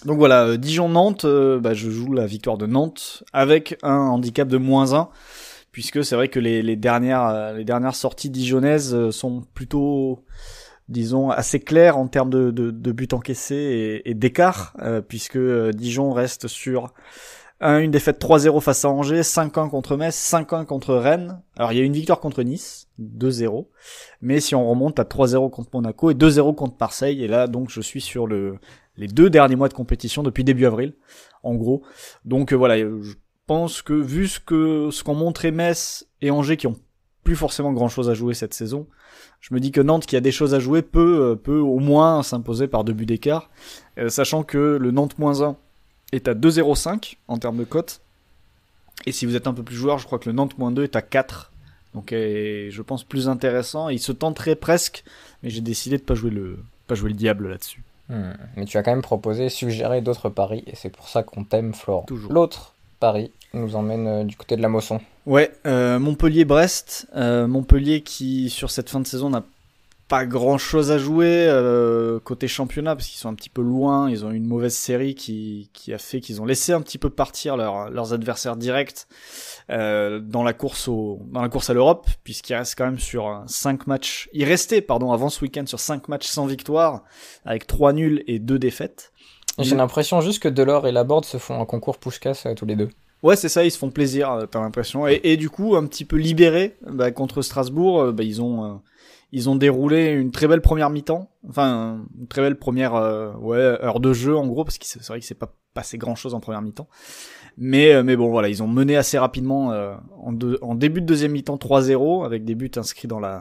Donc voilà, Dijon-Nantes, je joue la victoire de Nantes avec un handicap de -1. Puisque c'est vrai que les dernières sorties dijonnaises sont plutôt, disons, assez claires en termes de buts encaissés et d'écart, puisque Dijon reste sur une défaite 3-0 face à Angers, 5-1 contre Metz, 5-1 contre Rennes. Alors il y a une victoire contre Nice, 2-0, mais si on remonte à 3-0 contre Monaco et 2-0 contre Marseille, et là donc je suis sur les 2 derniers mois de compétition depuis début avril, en gros. Donc voilà, je pense que vu ce qu'ont montré Metz et Angers qui ont plus forcément grand chose à jouer cette saison, je me dis que Nantes qui a des choses à jouer peut au moins s'imposer par 2 buts d'écart, sachant que le Nantes -1 est à 2,05 en termes de cote, et si vous êtes un peu plus joueur, je crois que le Nantes -2 est à 4, donc je pense plus intéressant, il se tenterait presque, mais j'ai décidé de pas jouer le diable là-dessus. Mais tu as quand même suggéré d'autres paris, et c'est pour ça qu'on t'aime, Florent. Toujours. L'autre Paris nous emmène du côté de la Mosson. Ouais, Montpellier-Brest. Montpellier qui, sur cette fin de saison, n'a pas grand chose à jouer côté championnat, parce qu'ils sont un petit peu loin. Ils ont eu une mauvaise série qui a fait qu'ils ont laissé un petit peu partir leurs adversaires directs dans la course à l'Europe, puisqu'il reste quand même sur 5 matchs. Il restait, avant ce week-end, sur 5 matchs sans victoire, avec 3 nuls et 2 défaites. J'ai l'impression juste que Delors et Laborde se font un concours push-casse tous les deux. Ouais, c'est ça, ils se font plaisir, t'as l'impression. Et du coup, un petit peu libérés contre Strasbourg, Ils ont déroulé une très belle première mi-temps, enfin une très belle première heure de jeu en gros, parce que c'est vrai que c'est pas passé grand-chose en première mi-temps. Mais bon voilà, ils ont mené assez rapidement en début de deuxième mi-temps 3-0 avec des buts inscrits dans le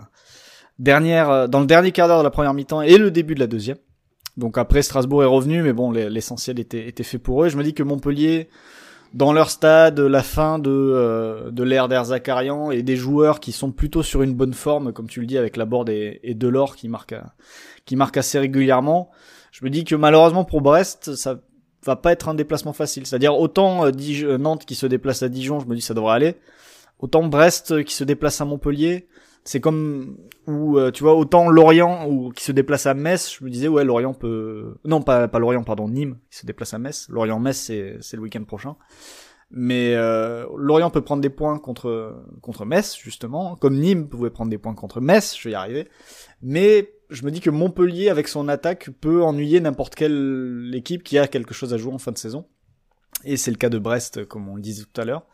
dernier quart d'heure de la première mi-temps et le début de la deuxième. Donc après Strasbourg est revenu, mais bon l'essentiel était fait pour eux. Et je me dis que Montpellier, dans leur stade, la fin de l'ère d'Erzakarian et des joueurs qui sont plutôt sur une bonne forme, comme tu le dis, avec Laborde et Delors qui marquent assez régulièrement. Je me dis que malheureusement pour Brest, ça va pas être un déplacement facile. C'est-à-dire autant Nantes qui se déplace à Dijon, je me dis ça devrait aller. Autant Brest qui se déplace à Montpellier, c'est comme ou tu vois autant Lorient ou qui se déplace à Metz, je me disais ouais Lorient peut pas Lorient pardon, Nîmes qui se déplace à Metz. Lorient-Metz c'est le week-end prochain. Mais Lorient peut prendre des points contre Metz justement, comme Nîmes pouvait prendre des points contre Metz, je vais y arriver. Mais je me dis que Montpellier avec son attaque peut ennuyer n'importe quelle équipe qui a quelque chose à jouer en fin de saison. Et c'est le cas de Brest comme on le disait tout à l'heure.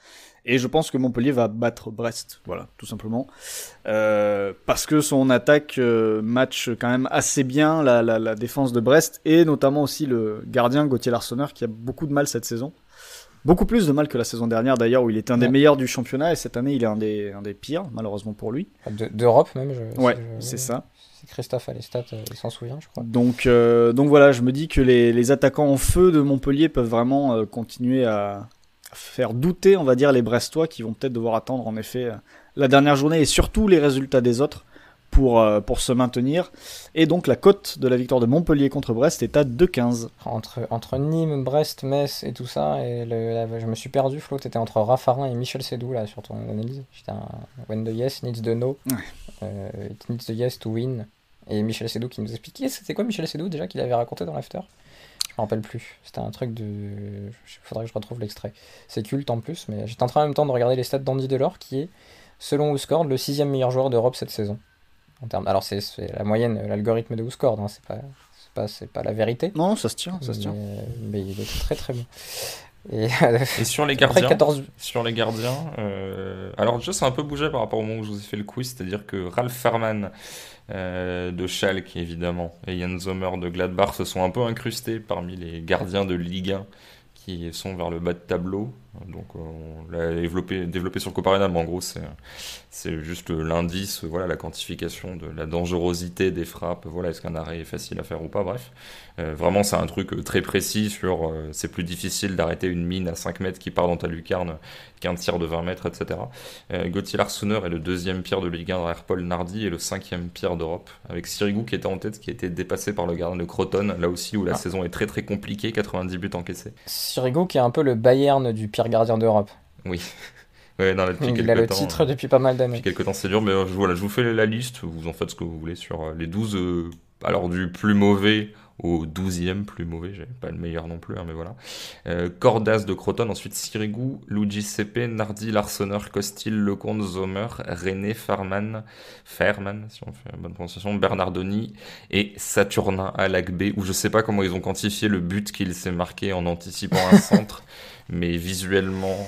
Et je pense que Montpellier va battre Brest, voilà, tout simplement, parce que son attaque match quand même assez bien la défense de Brest et notamment aussi le gardien Gauthier Larsonneur qui a beaucoup de mal cette saison, beaucoup plus de mal que la saison dernière d'ailleurs où il était un des meilleurs du championnat et cette année il est un des pires malheureusement pour lui. D'Europe même. C'est ça. Si Christophe a les stats, il s'en souvient, je crois. Donc voilà, je me dis que les attaquants en feu de Montpellier peuvent vraiment continuer à faire douter, on va dire, les Brestois qui vont peut-être devoir attendre en effet la dernière journée et surtout les résultats des autres pour se maintenir. Et donc la cote de la victoire de Montpellier contre Brest est à 2,15. Entre Nîmes, Brest, Metz et tout ça, et je me suis perdu, Flo, t'étais entre Raffarin et Michel Sédou là sur ton analyse. J'étais un when the yes needs the no, it needs the yes to win. Et Michel Sédou qui nous expliquait, c'était quoi Michel Sédou déjà qu'il avait raconté dans l'after? Je me rappelle plus. C'était un truc de... Faudrait que je retrouve l'extrait. C'est culte en plus, mais j'étais en train en même temps de regarder les stats d'Andy Delors, qui est, selon WhoScored, le 6e meilleur joueur d'Europe cette saison. Alors c'est la moyenne, l'algorithme de WhoScored, hein, c'est pas la vérité. Non, ça se tient. Mais il est très très bon. Et sur les gardiens, 14... alors déjà c'est un peu bougé par rapport au moment où je vous ai fait le quiz, c'est-à-dire que Ralf Fährmann de Schalke évidemment et Jan Sommer de Gladbach se sont un peu incrustés parmi les gardiens de Ligue 1 qui sont vers le bas de tableau. Donc on l'a développé sur Copa Arena, mais en gros c'est juste l'indice, voilà, la quantification de la dangerosité des frappes, voilà, est-ce qu'un arrêt est facile à faire ou pas, bref. Vraiment c'est un truc très précis sur c'est plus difficile d'arrêter une mine à 5 mètres qui part dans ta lucarne qu'un tir de 20 mètres, etc. Gauthier Larsonneur est le 2e pire de Ligue 1 derrière Paul Nardi et le 5e pire d'Europe, avec Sirigu qui était en tête, qui a été dépassé par le gardien de Crotone, là aussi où la saison est très très compliquée, 90 buts encaissés. Sirigu qui est un peu le Bayern du pire gardien d'Europe. Oui. Ouais, non, il a le titre depuis pas mal d'années. Depuis quelques temps, c'est dur, mais voilà, je vous fais la liste, vous en faites ce que vous voulez sur les 12, alors du plus mauvais au 12e plus mauvais, j'ai pas le meilleur non plus, hein, mais voilà. Cordas de Crotone, ensuite Sirigu, Luigi Sepe, Nardi, Larsonneur, Costil, Lecomte, Zomer, René, Fährmann, si on fait la bonne prononciation, Bernardoni et Saturnin à l'Agbe, où je sais pas comment ils ont quantifié le but qu'il s'est marqué en anticipant un centre, mais visuellement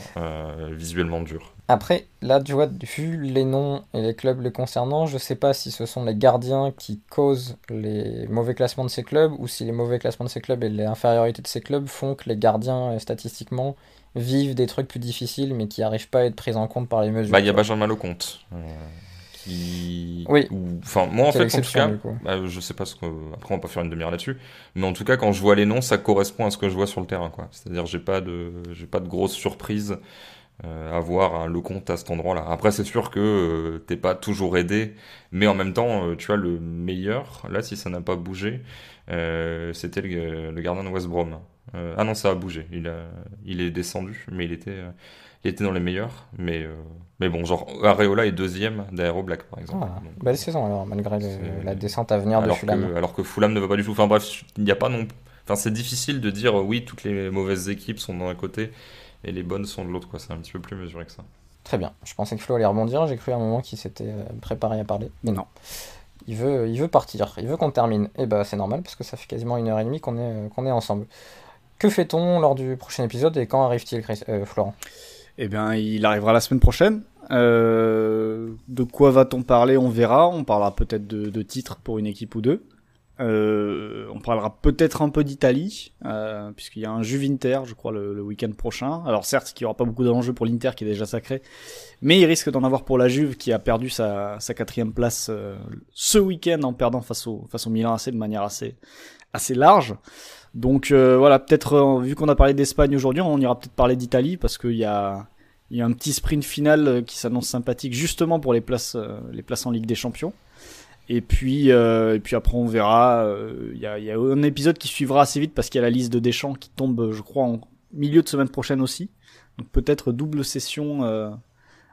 dur. Après, là, tu vois, vu les noms et les clubs les concernant, je sais pas si ce sont les gardiens qui causent les mauvais classements de ces clubs ou si les mauvais classements de ces clubs et l'infériorité de ces clubs font que les gardiens, statistiquement, vivent des trucs plus difficiles mais qui n'arrivent pas à être pris en compte par les mesures. Il y a Benjamin Lecomte. Oui. Enfin, moi en fait, en tout cas, je sais pas après on va pas faire une demi-heure là-dessus, mais en tout cas, quand je vois les noms, ça correspond à ce que je vois sur le terrain, quoi. C'est-à-dire, j'ai pas de grosses surprises à voir un Lecomte à cet endroit-là. Après, c'est sûr que t'es pas toujours aidé, mais en même temps, tu vois, le meilleur, là, si ça n'a pas bougé, c'était le gardien de West Brom. Ah non, ça a bougé. Il est descendu, mais il était dans les meilleurs. Mais bon, genre, Areola est 2e derrière Oblak, par exemple. Belle saison, alors, malgré la descente à venir de Fulham. Alors que Fulham ne va pas du tout. Enfin bref, il n'y a pas non... Enfin, c'est difficile de dire, oui, toutes les mauvaises équipes sont d'un côté et les bonnes sont de l'autre, quoi. C'est un petit peu plus mesuré que ça. Très bien. Je pensais que Flo allait rebondir. J'ai cru à un moment qu'il s'était préparé à parler. Mais non. Il veut partir. Il veut qu'on termine. Et c'est normal, parce que ça fait quasiment 1h30 qu'on est ensemble. Que fait-on lors du prochain épisode et quand arrive-t-il, Florent ? Eh bien, il arrivera la semaine prochaine. De quoi va-t-on parler? On verra. On parlera peut-être de titres pour une équipe ou deux. On parlera peut-être un peu d'Italie, puisqu'il y a un Juve-Inter, je crois, le week-end prochain. Alors certes, il n'y aura pas beaucoup d'enjeux pour l'Inter, qui est déjà sacré, mais il risque d'en avoir pour la Juve, qui a perdu sa 4e place ce week-end en perdant face au Milan AC de manière assez large. Donc voilà, peut-être, vu qu'on a parlé d'Espagne aujourd'hui, on ira peut-être parler d'Italie, parce qu'il y a un petit sprint final qui s'annonce sympathique, justement pour les places en Ligue des Champions. Et puis après on verra. Il y a un épisode qui suivra assez vite parce qu'il y a la liste de Deschamps qui tombe, je crois, en milieu de semaine prochaine aussi. Donc peut-être double session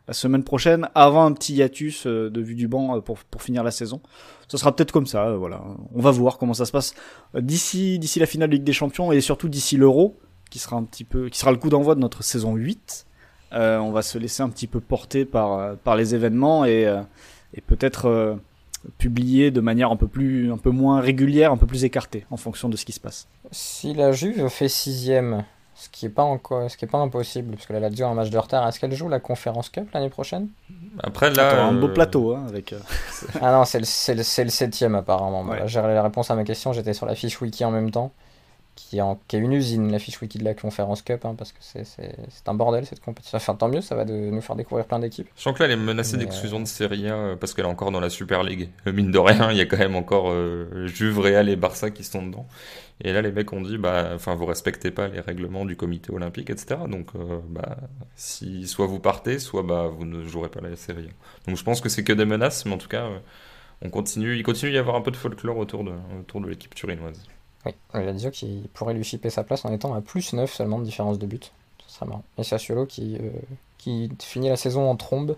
la semaine prochaine, avant un petit hiatus de vue du banc pour finir la saison. Ça sera peut-être comme ça. Voilà. On va voir comment ça se passe d'ici la finale de Ligue des Champions et surtout d'ici l'Euro, qui sera le coup d'envoi de notre saison 8. On va se laisser un petit peu porter par les événements et peut-être publié de manière un peu moins régulière, un peu plus écartée en fonction de ce qui se passe. Si la Juve fait 6ème, ce qui est pas impossible, parce que la Lazio a un match de retard, est-ce qu'elle joue la Conference Cup l'année prochaine? Après là, un beau plateau avec. Ah non, c'est le 7ème apparemment. Ouais. Là, j'ai la réponse à ma question, j'étais sur la fiche wiki en même temps, qui est une usine, la fiche wiki de la Conference Cup, parce que c'est un bordel cette compétition. Enfin, tant mieux, ça va nous faire découvrir plein d'équipes. je sens que là, elle est menacée d'exclusion de Serie A parce qu'elle est encore dans la Super League. Mine de rien, il y a quand même encore Juve, Real et Barça qui sont dedans. Et là, les mecs ont dit, vous respectez pas les règlements du comité olympique, etc. Donc, si soit vous partez, soit vous ne jouerez pas la Serie A. Donc, je pense que c'est que des menaces, mais en tout cas, il continue d'y avoir un peu de folklore autour de l'équipe turinoise. Oui, la Lazio qui pourrait lui chipper sa place en étant à +9 seulement de différence de but. Ce serait marrant. Et Sassuolo qui finit la saison en trombe,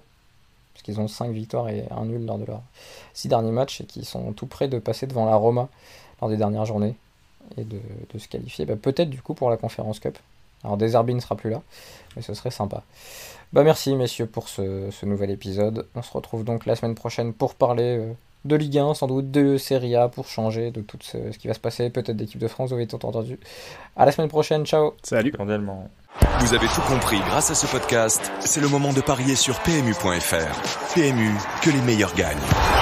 parce qu'ils ont 5 victoires et 1 nul lors de leurs 6 derniers matchs, et qui sont tout près de passer devant la Roma lors des dernières journées, et de se qualifier peut-être du coup pour la Conference Cup. Alors De Zerbi ne sera plus là, mais ce serait sympa. Merci messieurs pour ce nouvel épisode. On se retrouve donc la semaine prochaine pour parler de Ligue 1, sans doute de Serie A, pour changer de tout ce qui va se passer, peut-être d'équipe de France, vous avez tout entendu. À la semaine prochaine, ciao. Salut. Cordialement. Vous avez tout compris grâce à ce podcast. C'est le moment de parier sur PMU.fr. PMU, que les meilleurs gagnent.